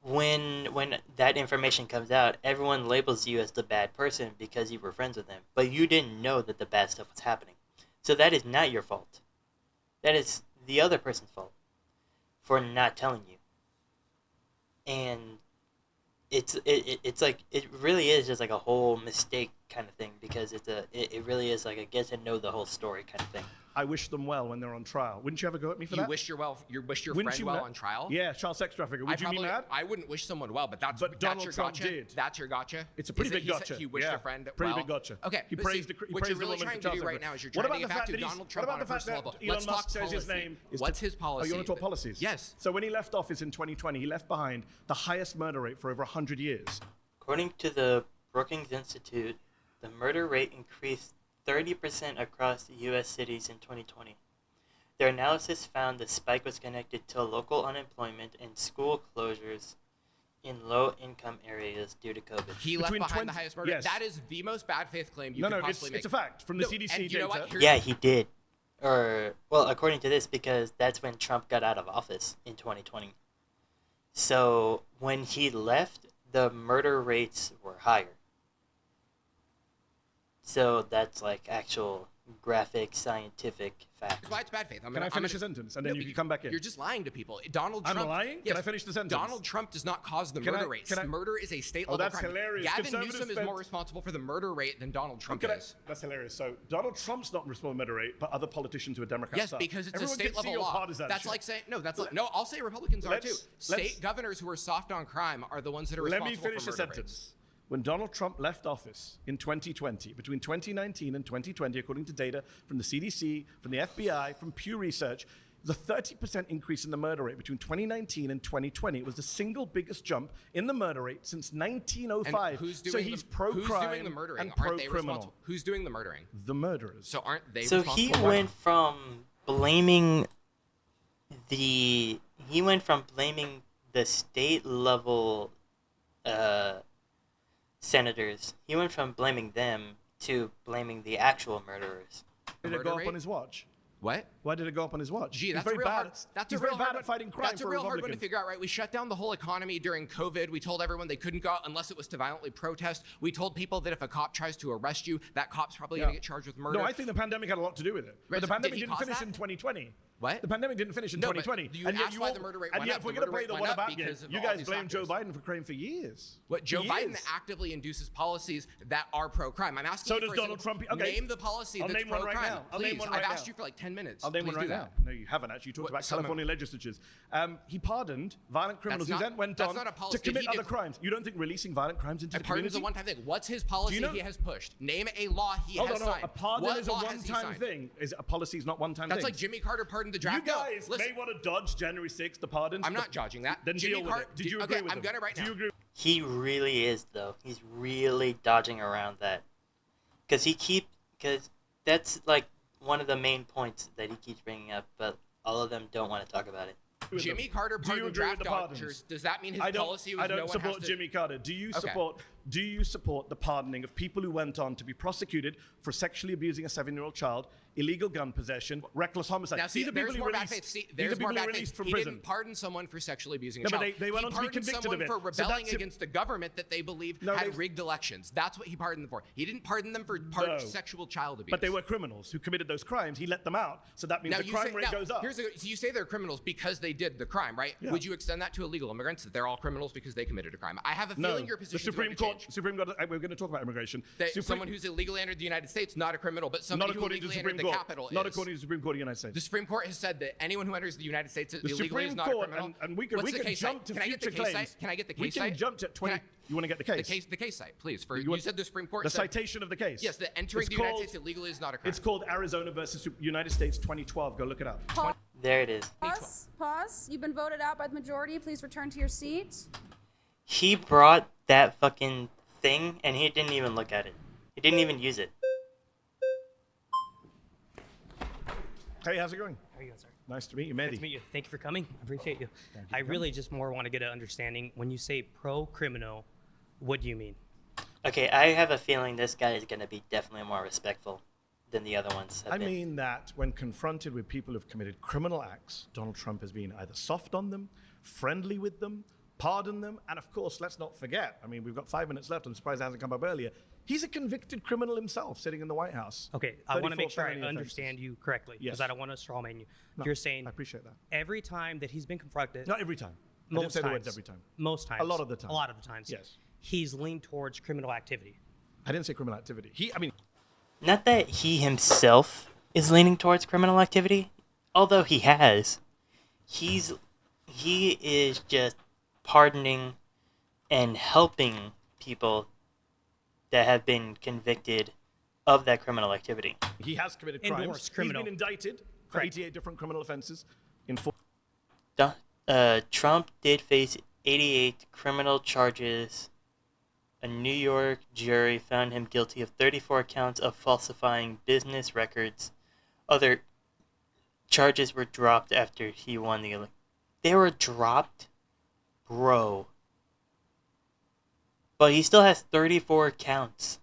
when that information comes out, everyone labels you as the bad person because you were friends with them. But you didn't know that the bad stuff was happening. So that is not your fault. That is the other person's fault for not telling you. And it's like, it really is just like a whole mistake kind of thing, because it really is like a get to know the whole story kind of thing. I wish them well when they're on trial. Wouldn't you ever go at me for that? You wish your friend well on trial? Yeah, child sex trafficker. Would you be mad? I wouldn't wish someone well, but that's Donald your Trump gotcha. did. That's your gotcha. It's a pretty big gotcha. He wished a friend pretty well. big gotcha. Okay, He but praised what the you're really woman trying for to do child right sex. now is you're What trying to about get back the to fact Donald that Trump on a the fact personal that level. Elon Let's talk Musk says his policy. name is What's his policy? Oh, you want to talk policies? Yes. So when he left office in 2020, he left behind the highest murder rate for over 100 years. According to the Brookings Institute, the murder rate increased 30% across U.S. cities in 2020. Their analysis found the spike was connected to local unemployment and school closures in low-income areas due to COVID. He left behind the highest murder. Yes. That is the most bad faith claim you could possibly make. It's a fact from the CDC data. Yeah, he did. Or, well, according to this, because that's when Trump got out of office in 2020. So when he left, the murder rates were higher. So that's like actual graphic scientific fact. That's why it's bad faith. Can I finish a sentence and then you can come back in? You're just lying to people. Donald Trump. I'm lying? Yes, can I finish the sentence? Donald Trump does not cause the murder rates. Murder is a state level crime. Hilarious. Gavin Newsom is more responsible for the murder rate than Donald Trump is. That's hilarious. So Donald Trump's not responsible for the murder rate, but other politicians who are Democrats Yes, because it's a state level law. That's like saying no. I'll say Republicans are too. State governors who are soft on crime are the ones that are responsible for murder rates. Let me finish the sentence. When Donald Trump left office in 2020, between 2019 and 2020, according to data from the CDC, from the FBI, from Pew Research, the 30% increase in the murder rate between 2019 and 2020. It was the single biggest jump in the murder rate since 1905. And who's doing so he's pro-crime who's doing the murdering? and Aren't they pro-criminal. responsible? Who's doing the murdering? The murderers. So aren't they So responsible? he went from blaming the state level senators. He went from blaming them to blaming the actual murderers. Did it go up on his watch? What? Why did it go up on his watch? Gee, that's very real bad. hard. That's He's a real very hard bad at fighting crime. That's a real hard one to figure out, right? We shut down the whole economy during COVID. We told everyone they couldn't go out unless it was to violently protest. We told people that if a cop tries to arrest you, that cop's probably going to get charged with murder. No, I think the pandemic had a lot to do with it. Right, But the so pandemic did he didn't cause finish that? in 2020. What? The pandemic didn't finish in No, 2020. but you asked why the murder rate and went yet, up. if we're The going to murder play the rate what went up about game, because of you all guys these blame Joe factors. Biden for crime for years. What Joe For Biden years. actively induces policies that are pro-crime. I'm asking So you does for Donald Trump. Okay. Name the policy I'll that's name one right pro-crime. now. I'll Please, name one I've right asked now. you for like 10 minutes. I'll name Please one right do now. that. No, you haven't actually. You talked What, about some of California legislatures. He pardoned violent criminals That's who not- then went that's on not a policy. to commit Did he other crimes. You don't think releasing violent crimes into A the pardon is community? a one-time thing. What's his policy he has pushed? Name a law he Hold has on, signed. a pardon What is a law has he one-time signed? thing. Is a policy is not one-time That's thing. like Jimmy Carter pardoned the You draft. guys No, listen. may want to dodge January 6th, the pardons. I'm not dodging that. Then Jimmy deal with Carter. it. Did you agree with I'm him? gonna right now. Do you agree? He really is, though. He's really dodging around that. Because that's like one of the main points that he keeps bringing up, but all of them don't want to talk about it. Jimmy Carter Do you pardoned agree with draft the pardons? dodgers. Does that mean his I don't, policy was I don't no one support has to... Jimmy Carter. Do you Okay. support the pardoning of people who went on to be prosecuted for sexually abusing a 7-year-old child, illegal gun possession, reckless homicide? Now, see, These are there's people more who bad released. faith. See, These are there's more people who bad released faith. from He prison. didn't pardon someone for sexually abusing a No, but child. they went on to be pardoned convicted someone of it. for So rebelling that's against the government that they believe No, had they- rigged elections. That's what he pardoned them for. He didn't pardon them for No. sexual child abuse. But they were criminals who committed those crimes. He let them out, so that means Now, the crime rate goes up. So you say they're criminals because they did the crime, right? Yeah. Would you extend that to illegal immigrants, that they're all criminals because they committed a crime? I have a No, feeling your the position Supreme Court. We're going to talk about immigration. Someone who's illegally entered the United States, not a criminal, but somebody not who according to the illegally Supreme entered the Court. Capitol Not is. according to the Supreme Court of the United States. The Supreme Court has said that anyone who enters the United States The illegally Supreme is not a Court, criminal. and we can What's the case jump site? to Can I get future the case claims. site? Can I get the case We site? can jump to 20. You want to get the case? The case site, please. You want said the Supreme Court the said, citation of the case. Yes, that entering It's the United called- States illegally is not a crime. It's called Arizona versus United States 2012. Go look it up. There it is. Pause. You've been voted out by the majority. Please return to your seat. He brought that fucking thing, and he didn't even look at it. He didn't even use it. Hey, how's it going? How are you, sir? Nice to meet you, Mehdi. Nice to meet you. Thank you for coming. I appreciate you. I really just more want to get an understanding. When you say pro-criminal, what do you mean? Okay, I have a feeling this guy is going to be definitely more respectful than the other ones have I been. mean that when confronted with people who've committed criminal acts, Donald Trump has been either soft on them, friendly with them, pardoned them, and of course, let's not forget, I mean, we've got 5 minutes left, I'm surprised it hasn't come up earlier. He's a convicted criminal himself sitting in the White House. Okay, I want to 34 make sure I felony offenses. understand you correctly, because Yes. I don't want to straw man you. No, You're saying I appreciate that. every time that he's been confronted, Not every time. I most didn't say times, the words every time. most times, A lot of the time. a lot of the times, Yes. he's leaned towards criminal activity. I didn't say criminal activity. Not that he himself is leaning towards criminal activity, although he has. He is just pardoning and helping people that have been convicted of that criminal activity. He has committed crimes. Endorsed criminal. He's been indicted for Correct. 88 different criminal offenses in 4. Trump did face 88 criminal charges a New York jury found him guilty of 34 counts of falsifying business records. Other charges were dropped after he won the election. They were dropped? Bro. But he still has 34 counts.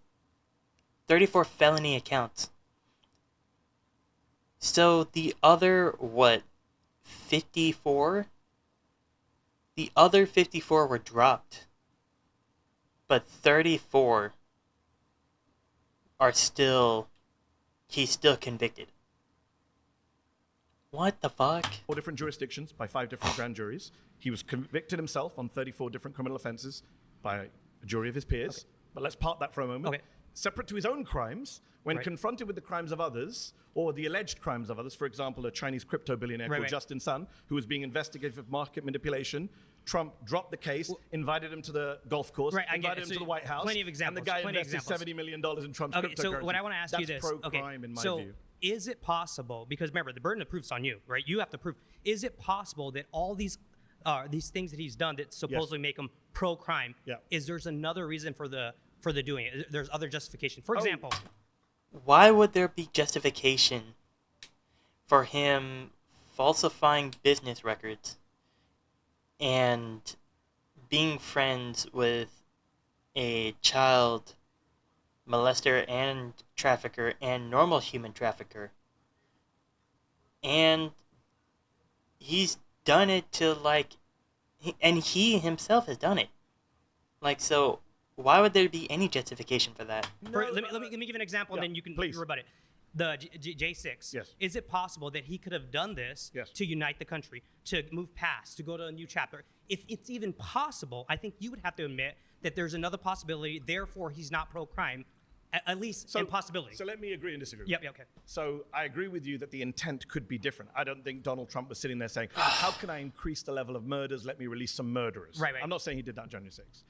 34 felony accounts. So the other, 54? The other 54 were dropped. But 34 are still, he's still convicted. What the fuck? 4 different jurisdictions by 5 different grand juries. He was convicted himself on 34 different criminal offenses by a jury of his peers. Okay. But let's park that for a moment. Okay. Separate to his own crimes, when confronted with the crimes of others, or the alleged crimes of others, for example, a Chinese crypto billionaire called Justin Sun, who was being investigated for market manipulation, Trump dropped the case, invited him to the golf course, invited him to the White House, plenty of examples, and the guy invested $70 million in Trump's cryptocurrency. So what I want to ask you this. That's pro-crime in my view. Is it possible, because remember, the burden of proof's on you, right? You have to prove. Is it possible that all these things that he's done that supposedly make him pro-crime, is there's another reason for the doing it? There's other justification. For example, why would there be justification for him falsifying business records and being friends with a child molester and trafficker and normal human trafficker? And he's done it to and he himself has done it. So why would there be any justification for that? Let me give you an example, and then you can rebut it. The J6. Yes. Is it possible that he could have done this to unite the country, to move past, to go to a new chapter? If it's even possible, I think you would have to admit that there's another possibility. Therefore, he's not pro-crime, at least in possibility. So let me agree and disagree. Yep. Okay. So I agree with you that the intent could be different. I don't think Donald Trump was sitting there saying, "How can I increase the level of murders? Let me release some murderers." Right. I'm not saying he did that on January 6th.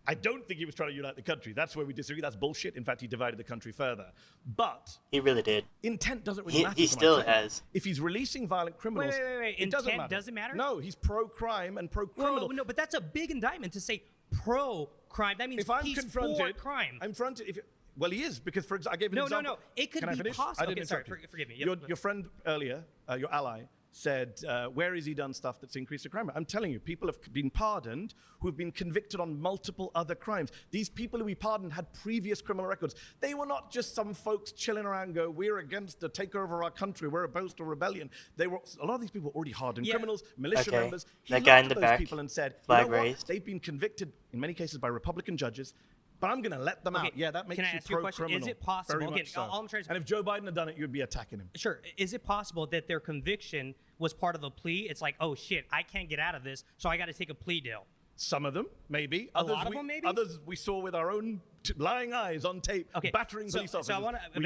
I don't think he was trying to unite the country. That's where we disagree. That's bullshit. In fact, he divided the country further. But he really did. Intent doesn't really matter. He still has. If he's releasing violent criminals, wait. It Intent doesn't matter? No, he's pro-crime and pro-criminal. No, but that's a big indictment to say pro-crime. That means he's for crime. I'm confronted. Well, he is, because for example, I gave an example. No. It could be possible. Okay, sorry, forgive me. Your friend earlier, your ally, said, where has he done stuff that's increased the crime? I'm telling you, people have been pardoned who have been convicted on multiple other crimes. These people who we pardoned had previous criminal records. They were not just some folks chilling around and go, we're against the takeover of our country, we're opposed to rebellion. A lot of these people were already hardened criminals, militia members. He that guy in looked the at those back, people and said, flag you know raised. What? They've been convicted, in many cases, by Republican judges, but I'm going to let them out. Yeah, that makes you pro-criminal. Is it possible? Very much so. And if Joe Biden had done it, you'd be attacking him. Sure. Is it possible that their conviction was part of a plea? It's like, oh shit, I can't get out of this, so I got to take a plea deal. Some of them, maybe. A lot of them, maybe. Others we saw with our own lying eyes on tape, battering police officers. So I want to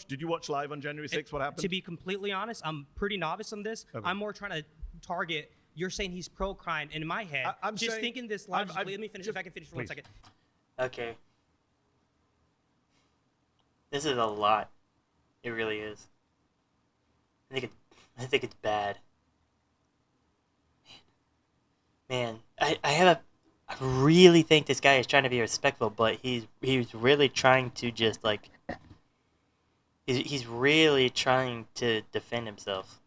did you watch live on January 6th? What happened? To be completely honest, I'm pretty novice on this. Okay. I'm more trying to target. You're saying he's pro-crime, and in my head, I'm just saying, thinking this logically. Let me finish. If I can finish for 1 second. Okay. This is a lot. It really is. I think it's bad. Man, I really think this guy is trying to be respectful, but he's really trying to just he's really trying to defend himself.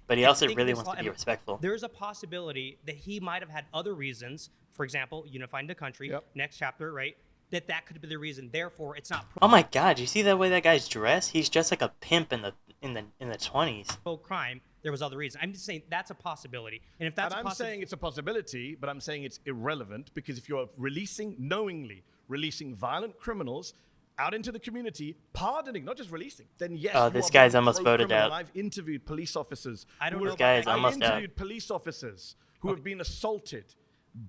But he also really wants to be respectful. There's a possibility that he might have had other reasons. For example, unifying the country. Next chapter, right? That could be the reason. Therefore, it's not. Oh my God! You see that way that guy's dressed? He's dressed like a pimp in the 20s. Crime. There was other reasons. I'm just saying that's a possibility. And if that's I'm saying it's a possibility, but I'm saying it's irrelevant, because if you're knowingly releasing violent criminals out into the community, pardoning, not just releasing, then yes. Oh, this guy's almost voted out. I've interviewed police officers. This guy is almost out. I've interviewed police officers who have been assaulted,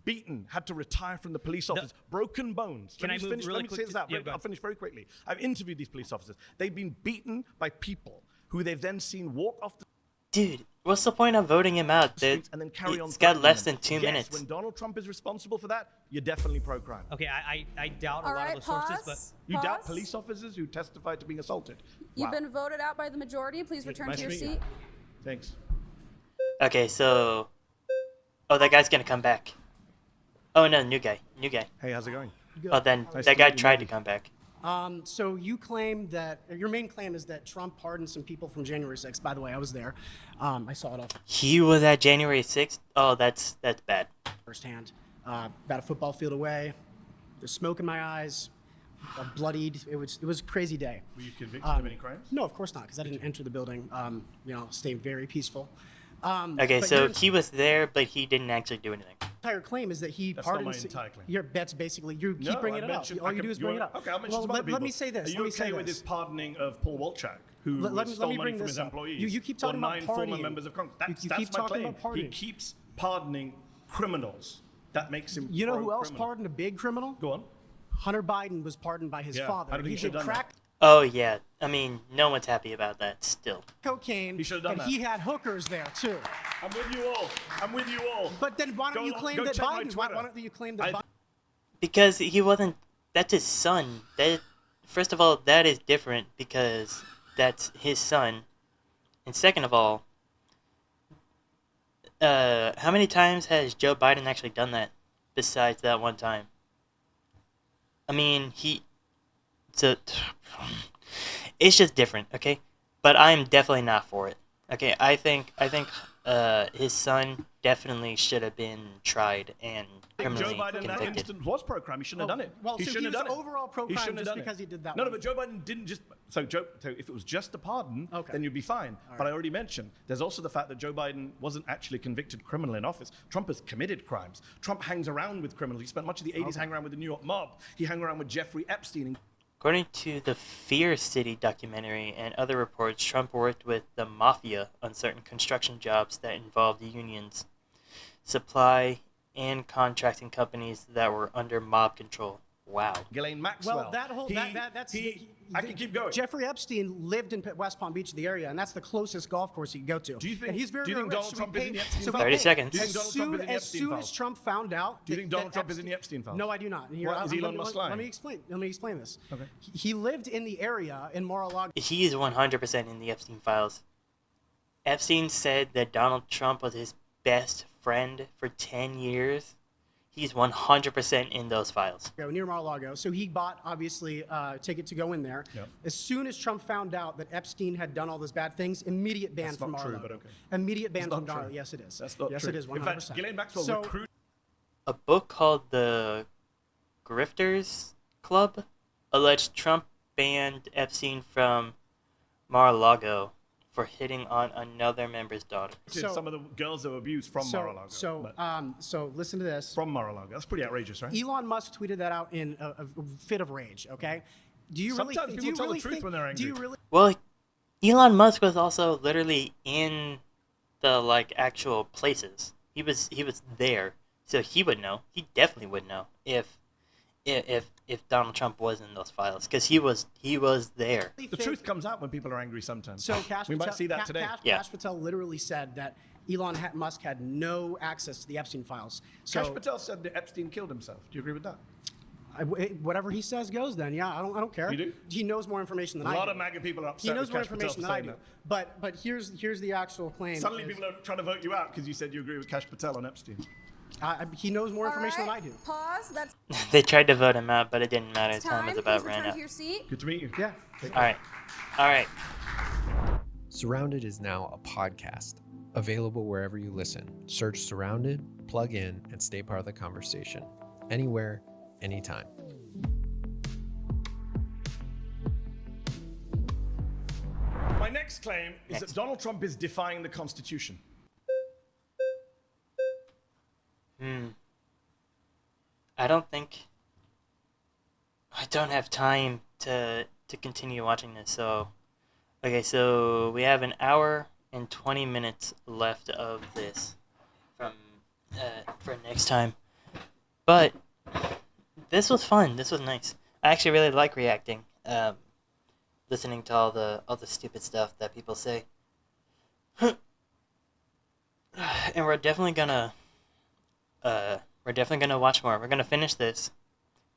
beaten, had to retire from the police office, broken bones. Can I move finish? really Let me quick? say that. I'll finish very quickly. I've interviewed these police officers. They've been beaten by people who they've then seen walk off the... Dude, what's the point of voting him out? And then carry on. It's got less than 2 minutes. When Donald Trump is responsible for that, you're definitely pro-crime. Okay, I doubt a lot of the sources, but you doubt police officers who testified to being assaulted. You've been voted out by the majority. Please return to your seat. Thanks. Okay, so... Oh, that guy's gonna come back. Oh, no, new guy. Hey, how's it going? Good. Oh, then Nice that to guy meet you, tried to Mandy. come back. So you claim that your main claim is that Trump pardoned some people from January 6th. By the way, I was there. I saw it all He was at January 6th? Oh, that's bad. firsthand. About a football field away. There's smoke in my eyes. Bloodied. It was a crazy day. Were you convicted of any crimes? No, of course not, because I didn't enter the building. Stay very peaceful. Okay, but so your he was there, but he didn't actually do anything. entire claim is that he That's not pardoned. my entire claim. That's basically you keep No, bringing I it up. mentioned- All you do is bring it up. Okay, I'll mention well, some other people. let me say this. Are you let me okay say with this. his pardoning of Paul Wolchak, who Let me stole money bring from this his up. employees? You keep talking or about 9 former pardoning. members of Congress. You That's keep my talking claim. about He pardoning. keeps pardoning criminals. That makes him. You know who else pro-criminal. pardoned a big criminal? Go on. Hunter Biden was pardoned by his Yeah, father. I don't think he He should've did done crack Oh, yeah. I mean, no one's happy about that still. cocaine, He should've done and that. he had hookers there too. I'm with you all. I'm with you all. But then why don't you claim go that check my Biden? Why Twitter. don't you claim that Biden? Because he wasn't... That's his son. First of all, that is different because that's his son. And second of all, how many times has Joe Biden actually done that besides that one time? I mean, it's just different, okay? But I'm definitely not for it. Okay, I think his son definitely should have been tried and criminally Joe Biden in that convicted. instance was pro-crime. He shouldn't have done it. Well, he so shouldn't he have was done it. overall He pro-crime shouldn't have just done because he did that No, one. but Joe Biden didn't just. So if it was just a pardon, Okay. then you'd be fine. But I already mentioned there's also the fact that Joe Biden wasn't actually a convicted criminal in office. Trump has committed crimes. Trump hangs around with criminals. He spent much of the 80s hanging around with the New York mob. He hung around with Jeffrey Epstein. According to the Fear City documentary and other reports, Trump worked with the mafia on certain construction jobs that involved unions, supply, and contracting companies that were under mob control. Wow. Ghislaine Maxwell. Well, that whole that's. I can keep going. Jeffrey Epstein lived in West Palm Beach, the area, and that's the closest golf course he could go to. Do you think? And he's very, do you think very Donald rich, Trump so is he in the paid- Epstein so files? 30 seconds. Do you think Donald Trump is in the as Epstein soon files? as Trump found out, Do you think Donald Trump is in the Epstein files? No, I do not. And What, is Elon Musk lying? Let me explain. Let me explain this. Okay. He lived in the area in Mar-a-Lago. He is 100% in the Epstein files. Epstein said that Donald Trump was his best friend for 10 years. He's 100% in those files. Near Mar-a-Lago. So he bought, obviously, a ticket to go in there. Yep. As soon as Trump found out that Epstein had done all those bad things, immediate ban That's from not true, Mar-a-Lago. but okay. Immediate ban That's from not true. Mar-a-Lago. Yes, it is. That's not yes, true. it is. 100%. In fact, Ghislaine Maxwell So- recruited. A book called The Grifters Club alleged Trump banned Epstein from Mar-a-Lago for hitting on another member's daughter. Some of the girls that were abused from Mar-a-Lago. So listen to this. From Mar-a-Lago. That's pretty outrageous, right? Elon Musk tweeted that out in a fit of rage. Okay. Do you Sometimes really? people Do you tell the really truth think? when they're angry. Do you really? Well, Elon Musk was also literally in the actual places. He was there, so he would know. He definitely would know if Donald Trump was in those files, because he was there. The truth comes out when people are angry sometimes. So Cash we Patel, might see that today. Cash Patel literally said that Elon Musk had no access to the Epstein files. So Cash Patel said that Epstein killed himself. Do you agree with that? Whatever he says goes. Then yeah, I don't care. You do? He knows more information than I do. A lot of MAGA people are upset He knows with more Cash Patel information for than I saying do. that. But here's the actual claim. Suddenly people are trying to vote you out because you said you agree with Cash Patel on Epstein. He knows more information than I do. Pause. That's They tried to vote him out, but it didn't matter. Time was Please about return ran to out. your seat. Good to meet you. Yeah. All right. Surrounded is now a podcast, available wherever you listen. Search Surrounded, plug in, and stay part of the conversation. Anywhere, anytime. My next claim is that Donald Trump is defying the Constitution. I don't have time to continue watching this. So, okay, so we have an hour and 20 minutes left of this for next time. But this was fun. This was nice. I actually really like reacting. Listening to all the stupid stuff that people say. And we're definitely gonna watch more. We're gonna finish this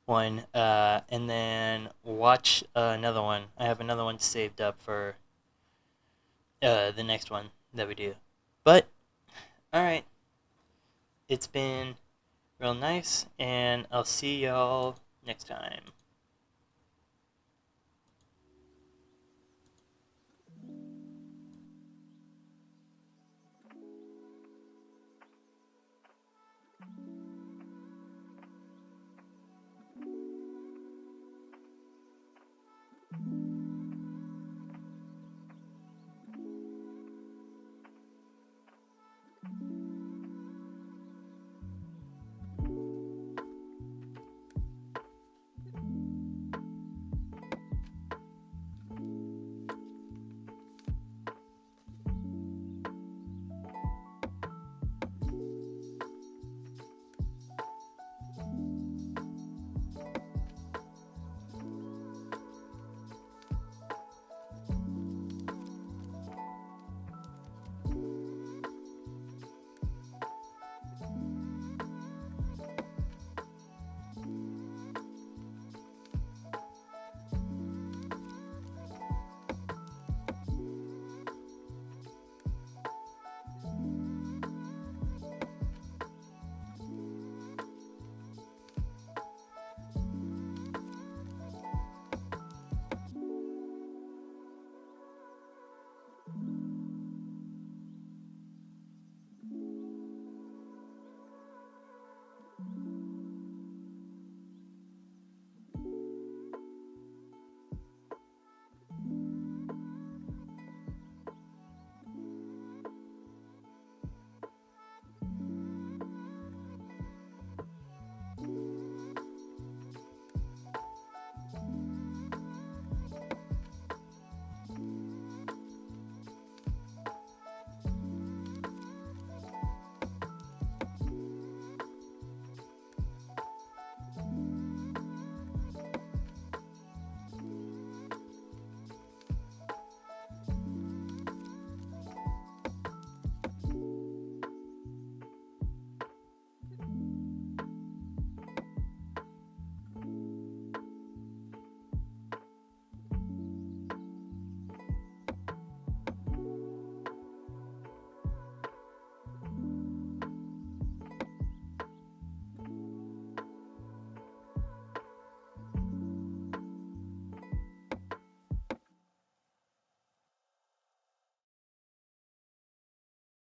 one, and then watch another one. I have another one saved up for the next one that we do. But alright. It's been real nice, and I'll see y'all next time.